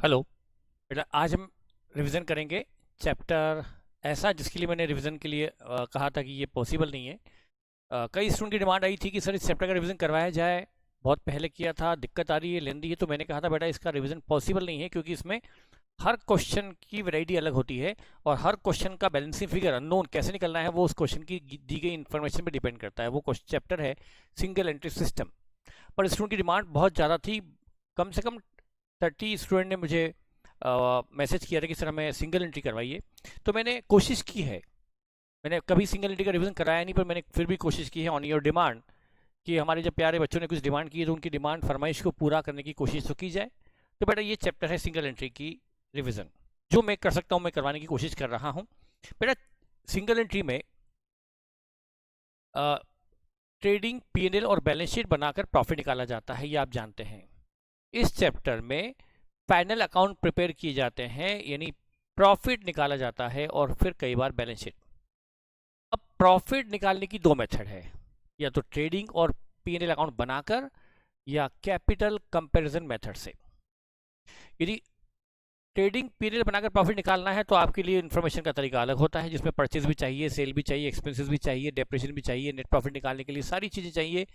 Hello बेटा, आज हम रिवीजन करेंगे चैप्टर ऐसा जिसके लिए मैंने रिवीजन के लिए कहा था कि ये पॉसिबल नहीं है। कई स्टूडेंट की डिमांड आई थी कि सर इस चैप्टर का रिवीजन करवाया जाए, बहुत पहले किया था, दिक्कत आ रही है, लेंदी है। तो मैंने कहा था बेटा इसका रिवीजन पॉसिबल नहीं है क्योंकि इसमें हर क्वेश्चन की वैरायटी अलग होती है और हर क्वेश्चन का बैलेंसिंग फिगर अननोन कैसे निकलना है वो उस क्वेश्चन की दी गई इन्फॉर्मेशन पर डिपेंड करता है। वो चैप्टर है सिंगल एंट्री सिस्टम। पर स्टूडेंट की डिमांड बहुत ज़्यादा थी, कम से कम 30 स्टूडेंट ने मुझे मैसेज किया था कि सर हमें सिंगल एंट्री करवाइए। तो मैंने कोशिश की है, मैंने कभी सिंगल एंट्री का रिवीजन कराया नहीं, पर मैंने फिर भी कोशिश की है ऑन योर डिमांड कि हमारे जब प्यारे बच्चों ने कुछ डिमांड की है तो उनकी डिमांड फरमाइश को पूरा करने की कोशिश तो की जाए। तो बेटा ये चैप्टर है सिंगल एंट्री की रिविज़न, जो मैं कर सकता हूँ मैं करवाने की कोशिश कर रहा हूँ। बेटा सिंगल एंट्री में ट्रेडिंग पीएनएल और बैलेंस शीट बनाकर प्रॉफिट निकाला जाता है, ये आप जानते हैं। इस चैप्टर में फाइनल अकाउंट प्रिपेयर किए जाते हैं, यानी प्रॉफिट निकाला जाता है और फिर कई बार बैलेंस शीट। अब प्रॉफिट निकालने की दो मेथड है, या तो ट्रेडिंग और पीएनएल अकाउंट बनाकर या कैपिटल कंपैरिजन मेथड से। यदि ट्रेडिंग पीरियड बनाकर प्रॉफिट निकालना है तो आपके लिए इन्फॉर्मेशन का तरीका अलग होता है, जिसमें परचेज भी चाहिए, सेल भी चाहिए, एक्सपेंसेस भी चाहिए, डेप्रिसिएशन भी चाहिए, नेट प्रॉफिट निकालने के लिए सारी चीज़ें चाहिए।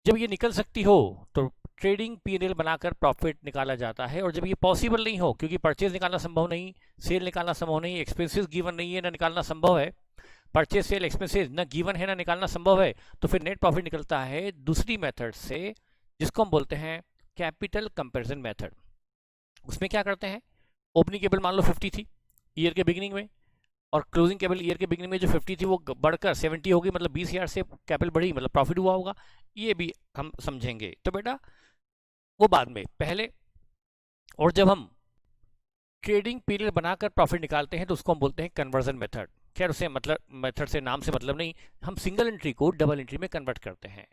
जब ये निकल सकती हो तो ट्रेडिंग पीएनएल बनाकर प्रॉफिट निकाला जाता है, और जब ये पॉसिबल नहीं हो क्योंकि परचेज निकालना संभव नहीं, सेल निकालना संभव नहीं, एक्सपेंसेस गिवन नहीं है ना निकालना संभव है, परचेज सेल एक्सपेंसेस ना गिवन है ना निकालना संभव है, तो फिर नेट प्रॉफिट निकलता है दूसरी मेथड से, जिसको हम बोलते हैं कैपिटल कंपेरिजन मेथड। उसमें क्या करते हैं, ओपनिंग केबल मान लो 50 थी ईयर के बिगिनिंग में, और क्लोजिंग केबल ईयर के बिगिनिंग में जो 50 थी वो बढ़कर 70 हो गई, मतलब 20,000 से कैपिटल बढ़ी, मतलब प्रॉफिट हुआ होगा, ये भी हम समझेंगे। तो बेटा वो बाद में, पहले और जब हम ट्रेडिंग पीरियड बनाकर प्रॉफिट निकालते हैं तो उसको हम बोलते हैं कन्वर्जन मेथड। खैर उसे मतलब मेथड से नाम से मतलब नहीं, हम सिंगल एंट्री को डबल एंट्री में कन्वर्ट करते हैं।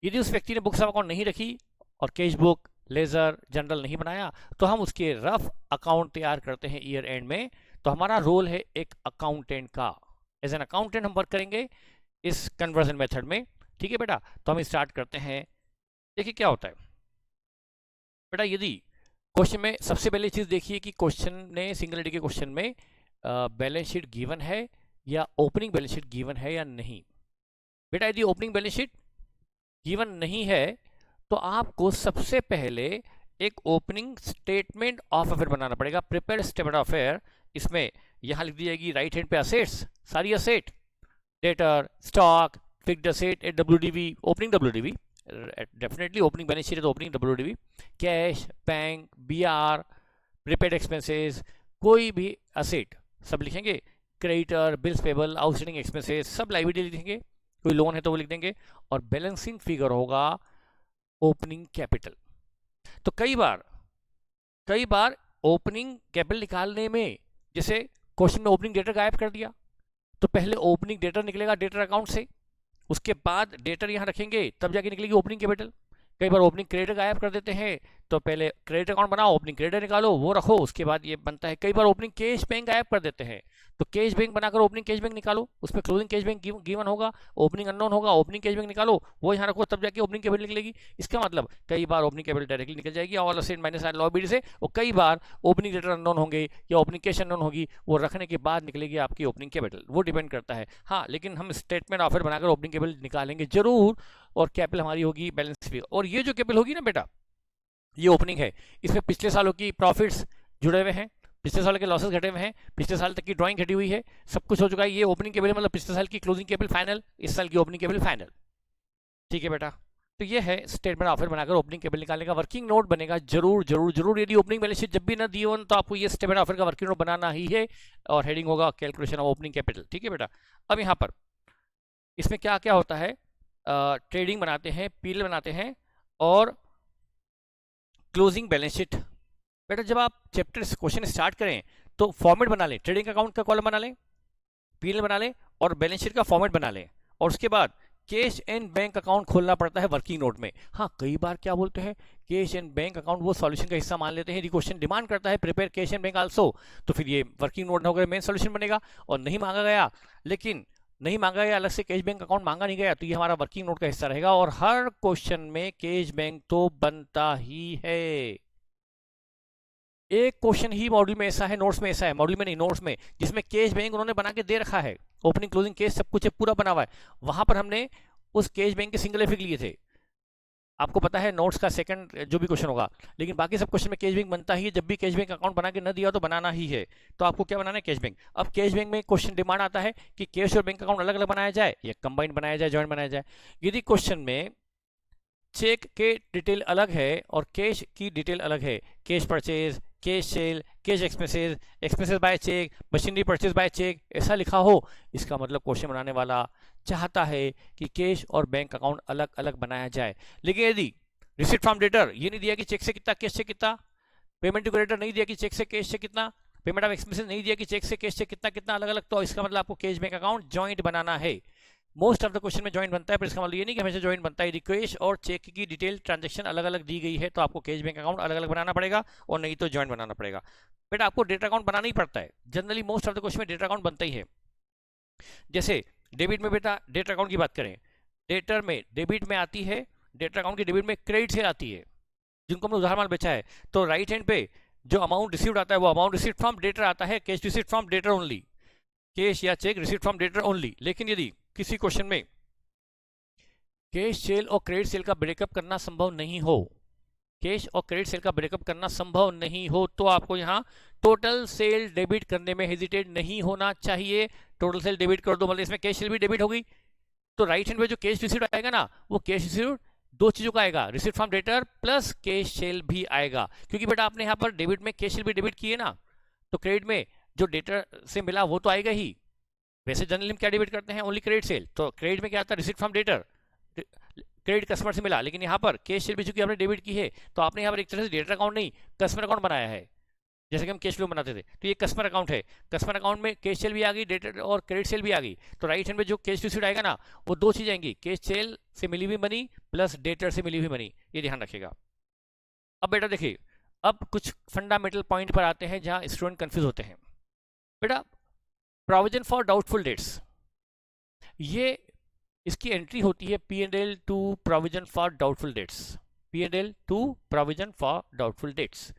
यदि उस व्यक्ति ने बुक्स ऑफ अकाउंट नहीं रखी और कैश बुक, लेजर, जनरल नहीं बनाया, तो हम उसके रफ अकाउंट तैयार करते हैं ईयर एंड में। तो हमारा रोल है एक अकाउंटेंट का, एज एन अकाउंटेंट हम वर्क करेंगे इस कन्वर्जन मेथड में। ठीक है बेटा, तो हम स्टार्ट करते हैं। देखिए क्या होता है बेटा, यदि क्वेश्चन में सबसे पहले चीज देखिए कि क्वेश्चन ने सिंगल एंट्री के क्वेश्चन में बैलेंस शीट गिवन है या ओपनिंग बैलेंस शीट गिवन है या नहीं। बेटा यदि ओपनिंग बैलेंस शीट गिवन नहीं है तो आपको सबसे पहले एक ओपनिंग स्टेटमेंट ऑफ अफेयर बनाना पड़ेगा, प्रिपेयर स्टेटमेंट ऑफ अफेयर। इसमें यहां लिख दी जाएगी राइट हैंड पे असेट्स, सारी asset, debtor, stock, fixed asset, WDV, opening WDV, definitely opening balance sheet है तो opening WDV, cash, bank, BR, prepaid expenses, कोई भी असेट सब लिखेंगे, creditor, bills payable, outstanding expenses, सब लाइबिलिटी लिखेंगे, कोई लोन है तो वो लिख देंगे, और बैलेंसिंग फिगर होगा ओपनिंग कैपिटल। तो कई बार ओपनिंग कैपिटल निकालने में, जैसे क्वेश्चन में ओपनिंग डेटर गायब कर दिया, तो पहले ओपनिंग डेटर निकलेगा डेटर अकाउंट से, उसके बाद डेटर यहां रखेंगे, तब जाके निकलेगी ओपनिंग कैपिटल। कई बार ओपनिंग क्रेडिट गायब कर देते हैं, तो पहले क्रेडिट अकाउंट बनाओ, ओपनिंग क्रेडिट निकालो, वो रखो, उसके बाद ये बनता है। कई बार ओपनिंग कैश बैंक गायब कर देते हैं, तो कैश बैंक बनाकर ओपनिंग कैश बैंक निकालो, उसमें क्लोजिंग कैश बैंक गिवन होगा, ओपनिंग अननोन होगा, ओपनिंग कैश बैंक निकालो, वो यहाँ रखो, तब जाके ओपनिंग कैपिटल निकलेगी। इसका मतलब कई बार ओपनिंग कैपिटल डायरेक्टली निकल जाएगी ऑल असेट माइनस लायबिलिटी से, और कई बार ओपनिंग डेटर अननोन होंगे या ओपनिंग कैश अननोन होगी, वो रखने के बाद निकलेगी आपकी ओपनिंग कैपिटल। वो डिपेंड करता है। हाँ, लेकिन हम स्टेटमेंट ऑफर बनाकर ओपनिंग कैपिटल निकालेंगे जरूर, और कैपिटल हमारी होगी बैलेंस फिगर। और ये जो कैपिटल होगी ना बेटा, ये ओपनिंग है, इसमें पिछले सालों की प्रॉफिट्स जुड़े हुए हैं, पिछले साल के लॉसेस घटे हुए हैं, पिछले साल तक की ड्राइंग घटी हुई है, सब कुछ हो चुका है। ये ओपनिंग कैपिटल मतलब पिछले साल की क्लोजिंग कैपिटल फाइनल, इस साल की ओपनिंग कैपिटल फाइनल। ठीक है बेटा, तो ये है स्टेटमेंट ऑफर बनाकर ओपनिंग कैपिटल निकालने का। वर्किंग नोट बनेगा जरूर जरूर जरूर, यदि ओपनिंग बैलेंस शीट जब भी ना दी हो तो आपको ये स्टेटमेंट ऑफर का वर्किंग नोट बनाना ही है, और हेडिंग होगा कैलकुलेशन ऑफ ओपनिंग कैपिटल। ठीक है बेटा, अब यहाँ पर इसमें क्या क्या होता है, ट्रेडिंग बनाते हैं, पीएल बनाते हैं, और क्लोजिंग बैलेंस शीट। बेटा जब आप चैप्टर क्वेश्चन स्टार्ट करें तो फॉर्मेट बना लें, ट्रेडिंग अकाउंट का कॉलम बना लें, पीएल बना लें, और बैलेंस शीट का फॉर्मेट बना लें, और उसके बाद कैश एंड बैंक अकाउंट खोलना पड़ता है वर्किंग नोट में। हाँ, कई बार क्या बोलते हैं, कैश एंड बैंक अकाउंट वो सॉल्यूशन का हिस्सा मान लेते हैं, यदि क्वेश्चन डिमांड करता है prepare cash and bank also, तो फिर ये वर्किंग नोट होकर मेन सॉल्यूशन बनेगा। और नहीं मांगा गया, लेकिन नहीं मांगा गया, अलग से कैश बैंक अकाउंट मांगा नहीं गया, तो ये हमारा वर्किंग नोट का हिस्सा रहेगा। और हर क्वेश्चन में कैश बैंक तो बनता ही है। एक क्वेश्चन ही मॉड्यूल में ऐसा है, नोट्स में ऐसा है, मॉड्यूल में नहीं नोट्स में, जिसमें कैश बैंक उन्होंने बना के दे रखा है, ओपनिंग क्लोजिंग केस सब कुछ पूरा बना हुआ है, वहां पर हमने उस कैश बैंक के सिंगल इफेक्ट लिए थे। आपको पता है नोट्स का सेकंड जो भी क्वेश्चन होगा, लेकिन बाकी सब क्वेश्चन में कैश बैंक बनता ही है। जब भी कैश बैंक अकाउंट बना के न दिया तो बनाना ही है, तो आपको क्या बनाना है, कैश बैंक। अब कैश बैंक में क्वेश्चन डिमांड आता है कि कैश और बैंक अकाउंट अलग अलग बनाया जाए या कंबाइंड बनाया जाए, जॉइंट बनाया जाए। यदि क्वेश्चन में चेक के डिटेल अलग है और कैश की डिटेल अलग है, cash purchase, cash sale, cash expenses, expenses by cheque, machinery purchase by cheque, ऐसा लिखा हो, इसका मतलब क्वेश्चन बनाने वाला चाहता है कि कैश और बैंक अकाउंट अलग अलग बनाया जाए। लेकिन यदि रिसीट फ्रॉम डेटर ये नहीं दिया कि चेक से कितना, कैश से कितना, पेमेंट टू क्रेडिटर नहीं दिया कि चेक से कैश से कितना, पेमेंट ऑफ एक्सपेंसेस नहीं दिया कि चेक से कैश से कितना कितना अलग अलग, तो इसका मतलब आपको कैश बैंक अकाउंट जॉइंट बनाना है। मोस्ट ऑफ द क्वेश्चन में जॉइंट बनता है, पर इसका मतलब ये नहीं कि हमेशा जॉइंट बनता है। कैश और चेक की डिटेल ट्रांजैक्शन अलग अलग दी गई है तो आपको कैश बैंक अकाउंट अलग अलग बनाना पड़ेगा, और नहीं तो जॉइंट बनाना पड़ेगा। बेटा आपको डेटा अकाउंट बनाना ही पड़ता है, generally most of the question में डेटा अकाउंट बनता ही है। जैसे डेबिट में बेटा डेटा अकाउंट की बात करें, डेटर में डेबिट में आती है, डेटा अकाउंट की डेबिट में क्रेडिट सेल आती है, जिनको हमने उधार माल बेचा है, तो राइट हैंड पे जो अमाउंट रिसीव्ड आता है वो अमाउंट रिसीव्ड फ्रॉम डेटर आता है, cash received from debtor only, cash या cheque received from debtor only. लेकिन यदि किसी क्वेश्चन में कैश सेल और क्रेडिट सेल का ब्रेकअप करना संभव नहीं हो, कैश और क्रेडिट सेल का ब्रेकअप करना संभव नहीं हो, तो आपको यहाँ टोटल सेल डेबिट करने में हेजिटेट नहीं होना चाहिए। टोटल सेल डेबिट कर दो, मतलब इसमें कैश सेल भी डेबिट होगी, तो राइट हैंड में जो कैश रिसीव्ड आएगा ना, वो कैश रिसीव्ड दो चीजों का आएगा, received from debtor plus cash cell भी आएगा, क्योंकि बेटा आपने यहाँ पर डेबिट में कैश सेल भी डेबिट किए ना, तो क्रेडिट में जो डेटर से मिला वो तो आएगा ही। वैसे जनरली हम क्या डेबिट करते हैं, ओनली क्रेडिट सेल, तो क्रेडिट में क्या आता है, received from debtor, credit customer से मिला, लेकिन यहाँ पर कैश सेल भी चूंकि आपने डेबिट की है, तो आपने यहाँ पर एक तरह से डेटर अकाउंट नहीं कस्टमर अकाउंट बनाया है, जैसे कि हम कैश फ्लो बनाते थे, तो ये कस्टमर अकाउंट है, कस्टमर अकाउंट में कैश सेल भी आ गई, डेटर और क्रेडिट सेल भी आ गई, तो राइट हैंड में जो कैश रिसीव्ड आएगा ना, वो दो चीज आएंगी, कैश सेल से मिली हुई मनी प्लस डेटर से मिली हुई मनी, ये ध्यान रखिएगा। अब बेटा देखिए, अब कुछ फंडामेंटल पॉइंट पर आते हैं जहां स्टूडेंट कंफ्यूज होते हैं। बेटा प्रोविजन फॉर डाउटफुल डेट्स, ये इसकी एंट्री होती है P&L to provision for doubtful debts, P&L to provision for doubtful debts.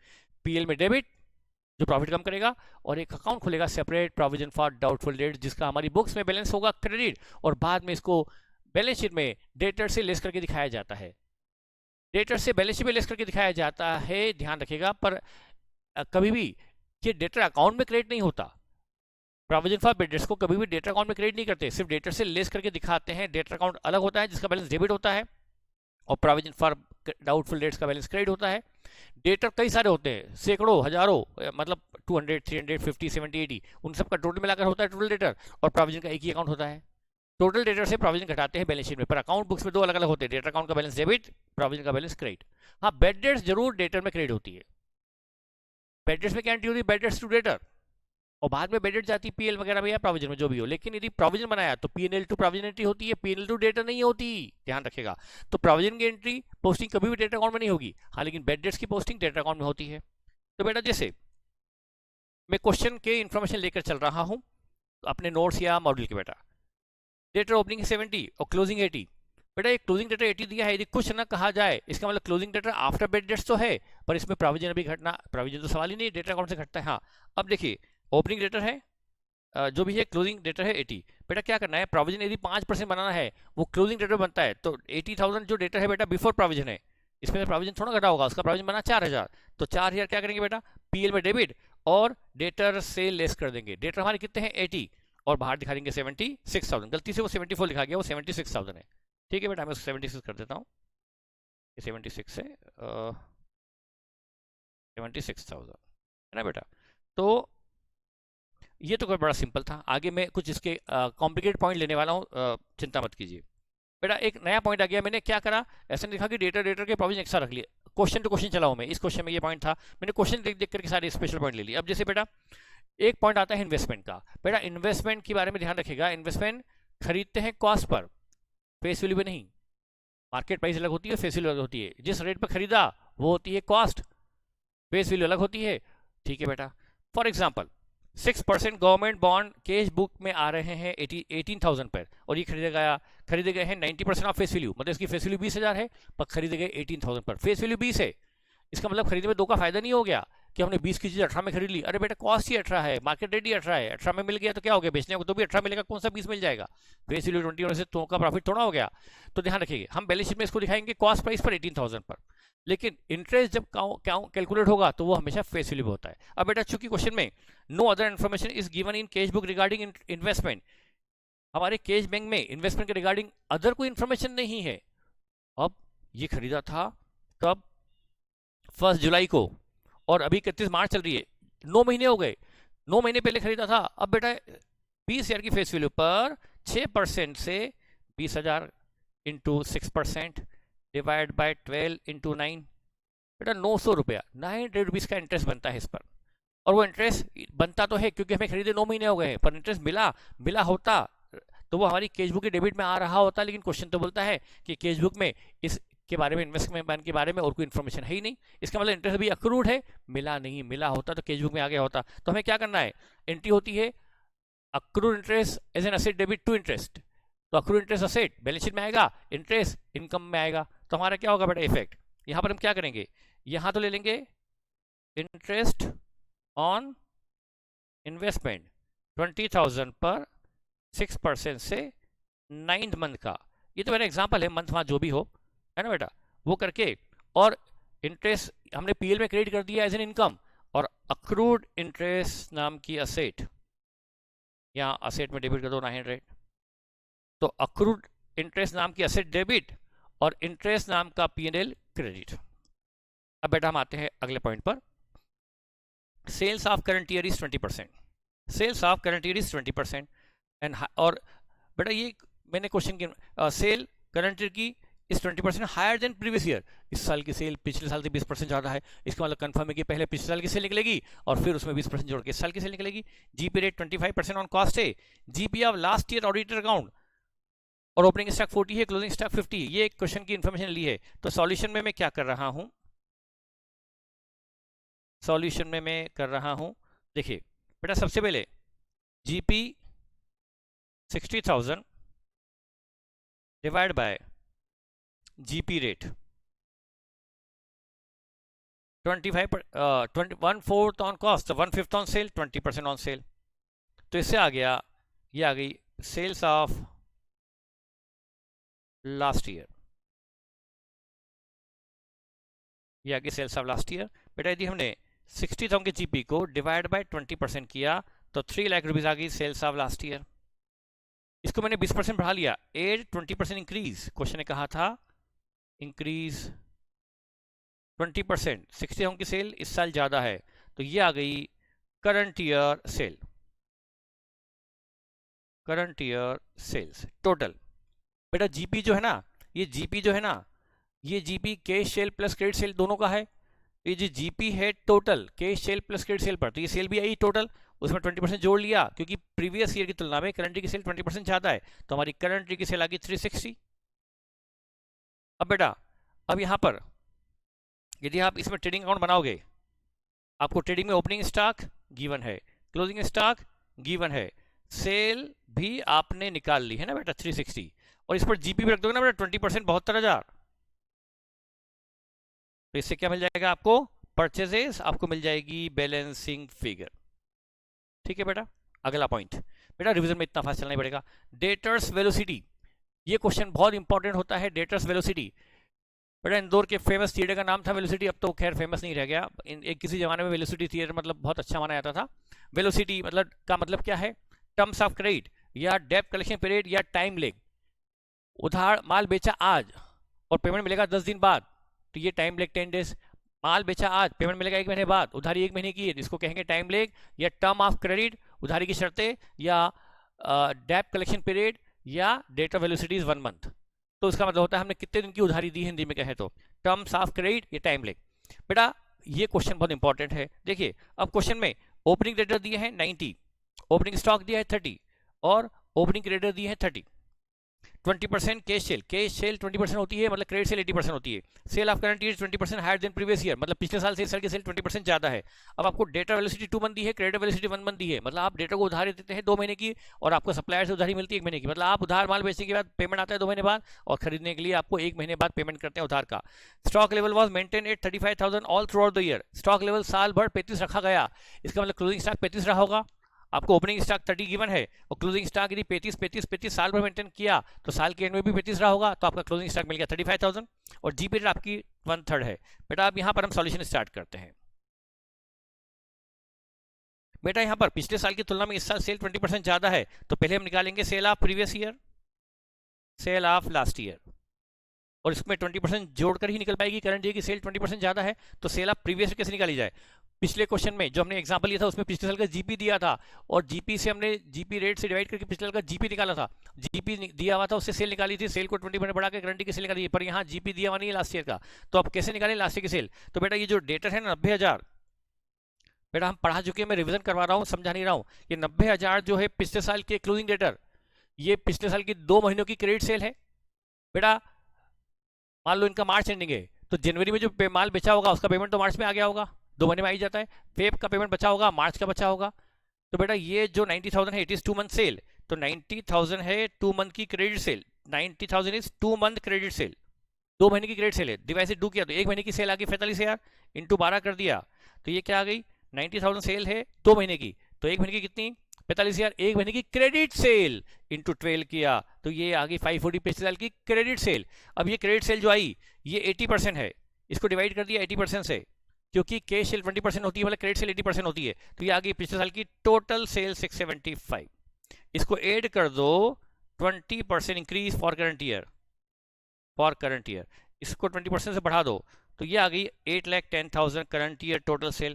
PL में डेबिट जो प्रॉफिट कम करेगा, और एक अकाउंट खुलेगा separate provision for doubtful debts, जिसका हमारी बुक्स में बैलेंस होगा क्रेडिट, और बाद में इसको बैलेंस शीट में डेटर से लेस करके दिखाया जाता है, डेटर से बैलेंस शीट में लेस करके दिखाया जाता है, ध्यान रखिएगा। पर कभी भी ये डेटर अकाउंट में क्रेडिट नहीं होता, प्रोविजन फॉर डेटर्स को कभी भी डेटर अकाउंट में क्रेडिट नहीं करते, सिर्फ डेटर से लेस करके दिखाते हैं। डेटर अकाउंट अलग होता है जिसका बैलेंस डेबिट होता है, और प्रोविजन फॉर डाउटफुल डेट्स का बैलेंस क्रेडिट होता है। डेटर कई सारे होते हैं, सैकड़ों हजारों, मतलब 200 300 50 70 80, उन सब का टोटल मिलाकर होता है टोटल डेटर, और प्रोविजन का एक ही अकाउंट होता है। टोटल डेटर से प्रोविजन घटाते हैं बैलेंस शीट में, पर अकाउंट बुक्स में दो अलग अलग होते हैं, डेटर अकाउंट का बैलेंस डेबिट, प्रोविजन का बैलेंस क्रेडिट। हाँ, बैड डेट्स जरूर डेटर में क्रेडिट होती है, बैड डेट्स में क्या एंट्री होती है, बैड डेट्स टू डेटर, और बाद में बेडेट जाती है पीएल वगैरह में या प्रोविजन में जो भी हो। लेकिन यदि प्रोविजन बनाया तो P&L टू प्रोविजन एंट्री होती है, P&L टू डेटा नहीं होती, ध्यान रखेगा। तो प्रोविजन की एंट्री पोस्टिंग कभी भी डेटा अकाउंट में नहीं होगी, हाँ, लेकिन बेड डेट्स की पोस्टिंग डेटा अकाउंट में होती है। तो बेटा जैसे मैं क्वेश्चन के इन्फॉर्मेशन लेकर चल रहा हूँ अपने नोट्स या मॉड्यूल के, बेटा डेटर ओपनिंग 70 और क्लोजिंग 80, बेटा एक क्लोजिंग डेटर 80 दिया है, यदि कुछ ना कहा जाए इसका मतलब closing debtor after bad dates तो है, पर इसमें प्रोविजन अभी घटना, प्रोविजन तो सवाल ही नहीं, डेटा अकाउंट से घटता है। हाँ, अब देखिए ओपनिंग डेटर है जो भी है, क्लोजिंग डेटर है 80, बेटा क्या करना है, प्रोविजन यदि 5% बनाना है वो क्लोजिंग डेटर बनता है, तो 80,000 जो डेटर है बेटा बिफोर प्रोविजन है, इसमें प्रोविजन थोड़ा घटा होगा, उसका प्रोविजन बना 4,000, तो 4,000 क्या करेंगे बेटा, PL में डेबिट और डेटर से लेस कर देंगे। डेटर हमारे कितने हैं 80, और बाहर दिखा देंगे 76,000, गलती से वो 74 लिखा गया, वो 76,000 है, ठीक है बेटा, मैं उसको 76 कर देता हूँ, 76 है 76,000 है ना बेटा। तो ये तो कोई बड़ा सिंपल था, आगे मैं कुछ इसके कॉम्प्लिकेटेड पॉइंट लेने वाला हूँ, चिंता मत कीजिए। बेटा एक नया पॉइंट आ गया, मैंने क्या करा, ऐसा नहीं लिखा कि डेटर के प्रोविजन एक्स्ट्रा रख लिए, क्वेश्चन टू क्वेश्चन चला हूँ मैं, इस क्वेश्चन में ये पॉइंट था, मैंने क्वेश्चन देख देख करके सारे स्पेशल पॉइंट ले लिए। अब जैसे बेटा एक पॉइंट आता है इन्वेस्टमेंट का, बेटा इन्वेस्टमेंट के बारे में ध्यान रखिएगा, इन्वेस्टमेंट खरीदते हैं कॉस्ट पर, फेस वैल्यू पे नहीं, मार्केट प्राइस अलग होती है, फेस वैल्यू अलग होती है, जिस रेट पर खरीदा वो होती है कॉस्ट, फेस वैल्यू अलग होती है, ठीक है बेटा। For example 6% government bond cash book में आ रहे हैं 18,000 पर, और ये खरीदे गए हैं 90% ऑफ फेस वैल्यू, मतलब इसकी फेस वैल्यू 20,000 है, पर खरीदे गए 18,000 पर, फेस वैल्यू 20 है, इसका मतलब खरीदने में 2 का फायदा नहीं हो गया, कि हमने 20 की चीज़ 18 में खरीद ली, अरे बेटा कॉस्ट ही 18 है, मार्केट रेट ही 18 है, 18 में मिल गया तो क्या हो गया, बेचने को तो भी 18 मिलेगा, कौन सा 20 मिल जाएगा, फेस वैल्यू 20 होने से तो का प्रॉफिट थोड़ा हो गया। तो ध्यान रखिए, हम बैलेंस शीट में इसको दिखाएंगे कॉस्ट प्राइस पर 18,000 पर, लेकिन इंटरेस्ट जब कैलकुलेट होगा तो वो हमेशा फेस वैल्यू होता है। अब बेटा चूंकि क्वेश्चन में no other information is given in cash book regarding investment, हमारे कैश बैंक में इन्वेस्टमेंट के रिगार्डिंग अदर कोई इन्फॉर्मेशन नहीं है। अब ये खरीदा था कब, 1 जुलाई को, और अभी 31 मार्च चल रही है, 9 महीने हो गए, 9 महीने पहले खरीदा था। अब बेटा 20,000 की फेस वैल्यू पर 6% से 20,000 इंटू 6% डिवाइड बाय 12 इंटू 9, बेटा 900 रुपया, 900 रुपीज़ का इंटरेस्ट बनता है इस पर। और वो इंटरेस्ट बनता तो है क्योंकि हमें खरीदे 9 महीने हो गए हैं, पर इंटरेस्ट मिला होता तो वो हमारी कैश बुक के डेबिट में आ रहा होता, लेकिन क्वेश्चन तो बोलता है कि कैश बुक में इस के बारे में, इन्वेस्टमेंट प्लान के बारे में और कोई इन्फॉर्मेशन है ही नहीं, इसका मतलब इंटरेस्ट भी अक्रूड है, मिला नहीं, मिला होता तो कैश बुक में आ गया होता। तो हमें क्या करना है, एंट्री होती है accrued interest as an asset debit to interest, तो accrued interest asset balance sheet में आएगा, इंटरेस्ट इनकम में आएगा, तो हमारा क्या होगा बेटा इफेक्ट, यहाँ पर हम क्या करेंगे, यहाँ तो ले लेंगे इंटरेस्ट ऑन इन्वेस्टमेंट 20,000 पर 6% से 9th मंथ का, ये तो मेरा एग्जांपल है, मंथ वहाँ जो भी हो, है ना बेटा, वो करके, और इंटरेस्ट हमने पीएल में क्रेडिट कर दिया एज एन इनकम, और अक्रूड इंटरेस्ट नाम की असेट, यहाँ असेट में डेबिट कर दो 900, तो अक्रूड इंटरेस्ट नाम की असेट डेबिट और इंटरेस्ट नाम का पीएनएल क्रेडिट। अब बेटा हम आते हैं अगले पॉइंट पर, sales of current year is 20%, sales of current year is 20% and, और बेटा ये मैंने क्वेश्चन की सेल करंट ईयर की इस 20% हायर देन प्रीवियस ईयर, इस साल की सेल पिछले साल से 20% ज़्यादा है, इसका मतलब कंफर्म है कि पहले पिछले साल की सेल निकलेगी और फिर उसमें 20% जोड़ के इस साल की सेल निकलेगी। जीपी रेट 25% ऑन कॉस्ट है, GP of last year auditor account, और ओपनिंग स्टॉक 40 है, क्लोजिंग स्टॉक 50, ये एक क्वेश्चन की इन्फॉर्मेशन ली है। तो सॉल्यूशन में मैं क्या कर रहा हूँ, सॉल्यूशन में मैं कर रहा हूँ, देखिए बेटा सबसे पहले GP 60,000 divide by GP rate 1/4 on cost, 1/5 on sale, 20% on sale, तो इससे आ गया, ये आ गई सेल्स ऑफ लास्ट ईयर, ये आ गई सेल्स ऑफ लास्ट ईयर। बेटा यदि हमने 60,000 के जीपी को डिवाइड बाय 20% किया तो 3 लाख रुपीज आ गई सेल्स ऑफ लास्ट ईयर। इसको मैंने 20% बढ़ा लिया, एड 20% इंक्रीज, क्वेश्चन ने कहा था इंक्रीज 20%, 60,000 की सेल इस साल ज्यादा है, तो ये आ गई current year sale, current year sales total. बेटा जीपी जो है ना, ये जीपी जो है ना, ये GP cash sale plus credit sale दोनों का है, ये जो जीपी है total cash sale plus credit sale पर, तो ये सेल भी आई टोटल, उसमें 20% जोड़ लिया क्योंकि प्रीवियस ईयर की तुलना में करंट ईयर की सेल 20% ज्यादा है, तो हमारी करंट ईयर की सेल आ गई 360। अब बेटा अब यहां पर यदि आप इसमें ट्रेडिंग अकाउंट बनाओगे, आपको ट्रेडिंग में ओपनिंग स्टॉक गिवन है, क्लोजिंग स्टॉक गिवन है, सेल भी आपने निकाल ली है ना बेटा 360, और इस पर जीपी भी रख दोगे ना बेटा 20%, 72,000, तो इससे क्या मिल जाएगा आपको, परचेजेस आपको मिल जाएगी बैलेंसिंग फिगर। ठीक है बेटा, अगला पॉइंट, बेटा रिवीजन में इतना फास्ट चलना ही पड़ेगा, डेटर्स वेलोसिटी, ये क्वेश्चन बहुत इंपॉर्टेंट होता है, डेटर्स वेलोसिटी। बेटा इंदौर के फेमस थिएटर का नाम था वेलोसिटी, अब तो खैर फेमस नहीं रह गया, एक किसी जमाने में वेलोसिटी थिएटर मतलब बहुत अच्छा माना जाता था। वेलोसिटी मतलब का मतलब क्या है, टर्म्स ऑफ क्रेडिट या डेब्ट कलेक्शन पीरियड या टाइम लेग, उधार माल बेचा आज और पेमेंट मिलेगा 10 दिन बाद, तो ये टाइम लेग 10 डेज, माल बेचा आज पेमेंट मिलेगा 1 महीने बाद, उधारी 1 महीने की है, इसको कहेंगे टाइम लेग या टर्म ऑफ क्रेडिट, उधारी की शर्तें, या डेब्ट कलेक्शन पीरियड या debt of velocity is 1 month, तो इसका मतलब होता है हमने कितने दिन की उधारी दी है, हिंदी में कहें तो टर्म्स ऑफ क्रेडिट या टाइम लेग। बेटा ये क्वेश्चन बहुत इंपॉर्टेंट है, देखिए अब क्वेश्चन में ओपनिंग क्रेडिटर दिए हैं 90, ओपनिंग स्टॉक दिया है 30 और ओपनिंग क्रेडिटर दिए हैं 30, 20% कैश सेल 20% होती है, मतलब क्रेडिट सेल 80% होती है। Sale of current year 20% higher than previous year, मतलब पिछले साल से इस साल की सेल 20% ज्यादा है। अब आपको डेटा वेलोसिटी 2 मंथ दी है, क्रेडिट वेलोसिटी 1 मंथ दी है, मतलब आप डेटा को उधार देते हैं 2 महीने की और आपको सप्लायर से उधारी मिलती है 1 महीने की, मतलब आप उधार माल बेचने के बाद पेमेंट आता है 2 महीने बाद और खरीदने के लिए आपको 1 महीने बाद पेमेंट करते हैं उधार का। Stock level was maintain at 35,000 all through out the year, stock level साल भर 35 रखा गया, इसका मतलब क्लोजिंग स्टॉक 35 रहा होगा। आपको ओपनिंग स्टॉक 30 गिवन है और क्लोजिंग स्टॉक यदि 35 साल भर मेंटेन किया तो साल के एंड में भी 35 रहा होगा, तो आपका क्लोजिंग स्टॉक मिल गया 35,000 और जीपी रेट आपकी 1/3 है। बेटा अब यहाँ पर हम सॉल्यूशन स्टार्ट करते हैं। बेटा यहाँ पर पिछले साल की तुलना में इस साल सेल 20% ज्यादा है, तो पहले हम निकालेंगे sale of previous year, sale of last year, और इसमें 20% जोड़कर ही निकल पाएगी। करंट ईयर की सेल 20% ज्यादा है तो सेल ऑफ प्रीवियस कैसे निकाली जाए। पिछले क्वेश्चन में जो हमने एग्जांपल लिया था उसमें पिछले साल का जीपी दिया था और जीपी से हमने जीपी रेट से डिवाइड करके पिछले साल का जीपी निकाला था। जीपी दिया हुआ था उससे सेल निकाली थी, सेल को 20% बढ़ा के करंट की सेल निकाली, पर यहाँ जीपी दिया हुआ नहीं है लास्ट ईयर का, तो आप कैसे निकालें लास्ट ईयर की सेल। तो बेटा ये जो डेटर है ना 90,000, बेटा हम पढ़ा चुके हैं, मैं रिविजन करवा रहा हूँ, समझा नहीं रहा हूँ। ये 90,000 जो है पिछले साल के क्लोजिंग डेटर, ये पिछले साल की 2 महीनों की क्रेडिट सेल है। बेटा मान लो इनका मार्च एंडिंग है तो जनवरी में जो माल बेचा होगा उसका पेमेंट तो मार्च में आ गया होगा, 2 महीने में आ ही जाता है। फेब का पेमेंट बचा होगा, मार्च का बचा होगा। तो बेटा ये जो 90,000 है इट इज 2 मंथ सेल, तो 90,000 है 2 मंथ की credit sale, 90,000 is 2 month credit sale, 2 महीने की क्रेडिट सेल है। डिवाइड से 2 किया तो 1 महीने की सेल आ गई 45,000 इंटू 12 कर दिया, तो ये क्या आ गई 90,000 सेल है 2 महीने की, तो 1 महीने की कितनी 45,000, 1 महीने की क्रेडिट सेल इंटू 12 किया तो ये आ गई 540 पिछले साल की क्रेडिट सेल। अब ये क्रेडिट सेल जो आई ये 80% है, इसको डिवाइड कर दिया 80% से, क्योंकि कैश सेल 20% होती है मतलब क्रेडिट सेल 80% होती है, तो ये आ गई पिछले साल की टोटल सेल 675। इसको ऐड कर दो 20% increase for current year, for current year इसको 20% से बढ़ा दो तो ये आ गई 8,10,000 करंट ईयर टोटल सेल।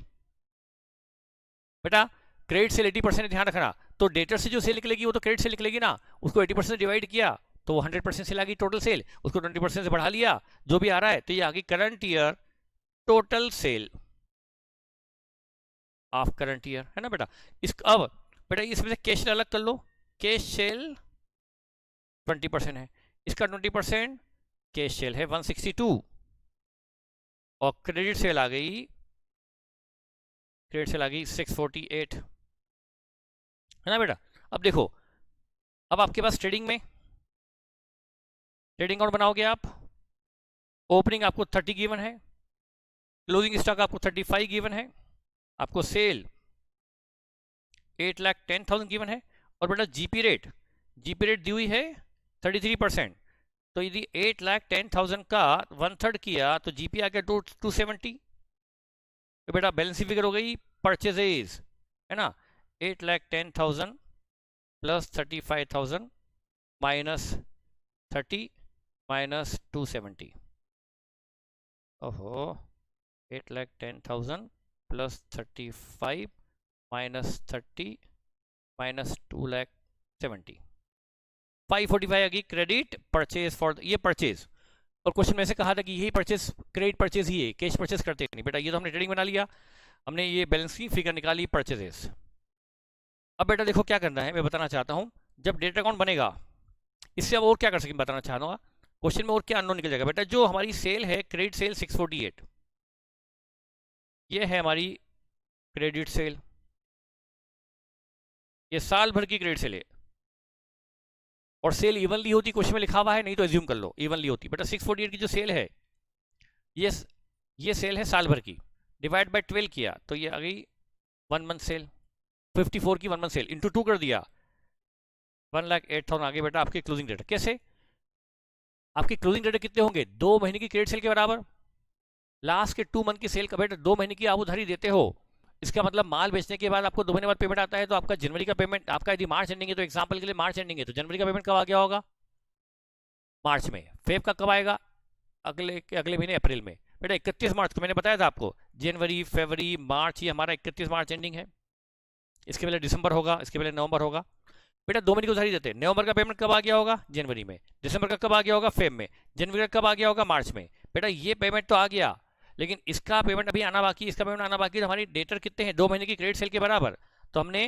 बेटा क्रेडिट सेल 80% ध्यान रखना, तो डेटर से जो सेल निकलेगी वो तो क्रेडिट सेल निकलेगी ना, उसको 80% से डिवाइड किया तो वो 100% सेल आ गई टोटल सेल, उसको 20% से बढ़ा लिया जो भी आ रहा है, तो ये आ गई current year total sale of current year, है ना बेटा। इस अब बेटा इसमें से कैश अलग कर लो, कैश सेल 20% है, इसका 20% कैश सेल है 162 और क्रेडिट सेल आ गई 648, है ना बेटा। अब देखो अब आपके पास ट्रेडिंग अकाउंट बनाओगे आप, ओपनिंग आपको 30 गिवन है, क्लोजिंग स्टॉक आपको 35 गिवन है, आपको सेल 8,10,000 गिवन है और बेटा जीपी रेट दी हुई है 33%, तो यदि 8,10,000 का 1/3 किया तो जीपी आ गया 270, तो बेटा बैलेंस फिगर हो गई परचेजेज, है ना, 8,10,000 प्लस 35,000 माइनस 30 माइनस 270, ओहो 8,10,000 प्लस 35 माइनस 30 माइनस 2,70, 545 आ गई क्रेडिट परचेज फॉर ये परचेज। और क्वेश्चन में से कहा था कि यही परचेज क्रेडिट परचेज ही है, कैश परचेज करते नहीं बेटा। ये तो हमने ट्रेडिंग बना लिया, हमने ये बैलेंसिंग फिगर निकाली परचेजेस। अब बेटा देखो क्या करना है, मैं बताना चाहता हूँ, जब डेटा अकाउंट बनेगा इससे अब और क्या कर सकें बताना चाहूँगा, क्वेश्चन में और क्या अननोन निकल जाएगा। बेटा जो हमारी सेल है क्रेडिट सेल 648, ये है हमारी क्रेडिट सेल, ये साल भर की क्रेडिट सेल है और सेल इवनली होती, क्वेश्चन में लिखा हुआ है, नहीं तो एज्यूम कर लो इवनली होती। बेटा 648 की जो सेल है ये सेल है साल भर की, डिवाइड बाय 12 किया तो ये आ गई 1 मंथ सेल, 54 की 1 मंथ सेल इंटू 2 कर दिया 1,08,000 आगे बेटा आपके क्लोजिंग डेटा। कैसे आपके क्लोजिंग डेटा कितने होंगे 2 महीने की क्रेडिट सेल के बराबर, लास्ट के 2 मंथ की सेल का बेटा 2 महीने की आप उधारी देते हो, इसका मतलब माल बेचने के बाद आपको 2 महीने बाद पेमेंट आता है, तो आपका जनवरी का पेमेंट आपका यदि मार्च एंडिंग है तो एग्जांपल के लिए मार्च एंडिंग है तो जनवरी का पेमेंट कब आ गया होगा मार्च में, फेब का कब आएगा अगले महीने अप्रैल में। बेटा 31 मार्च को मैंने बताया था आपको, जनवरी फरवरी मार्च ये हमारा 31 मार्च एंडिंग है, इसके पहले दिसंबर होगा, इसके पहले नवंबर होगा। बेटा 2 महीने की उधारी देते हैं, नवंबर का पेमेंट कब आ गया होगा जनवरी में, दिसंबर का कब आ गया होगा फेब में, जनवरी का कब आ गया होगा मार्च में। बेटा ये पेमेंट तो आ गया लेकिन इसका पेमेंट अभी आना बाकी, इसका पेमेंट आना बाकी, तो हमारी डेटर कितने हैं 2 महीने की क्रेडिट सेल के बराबर, तो हमने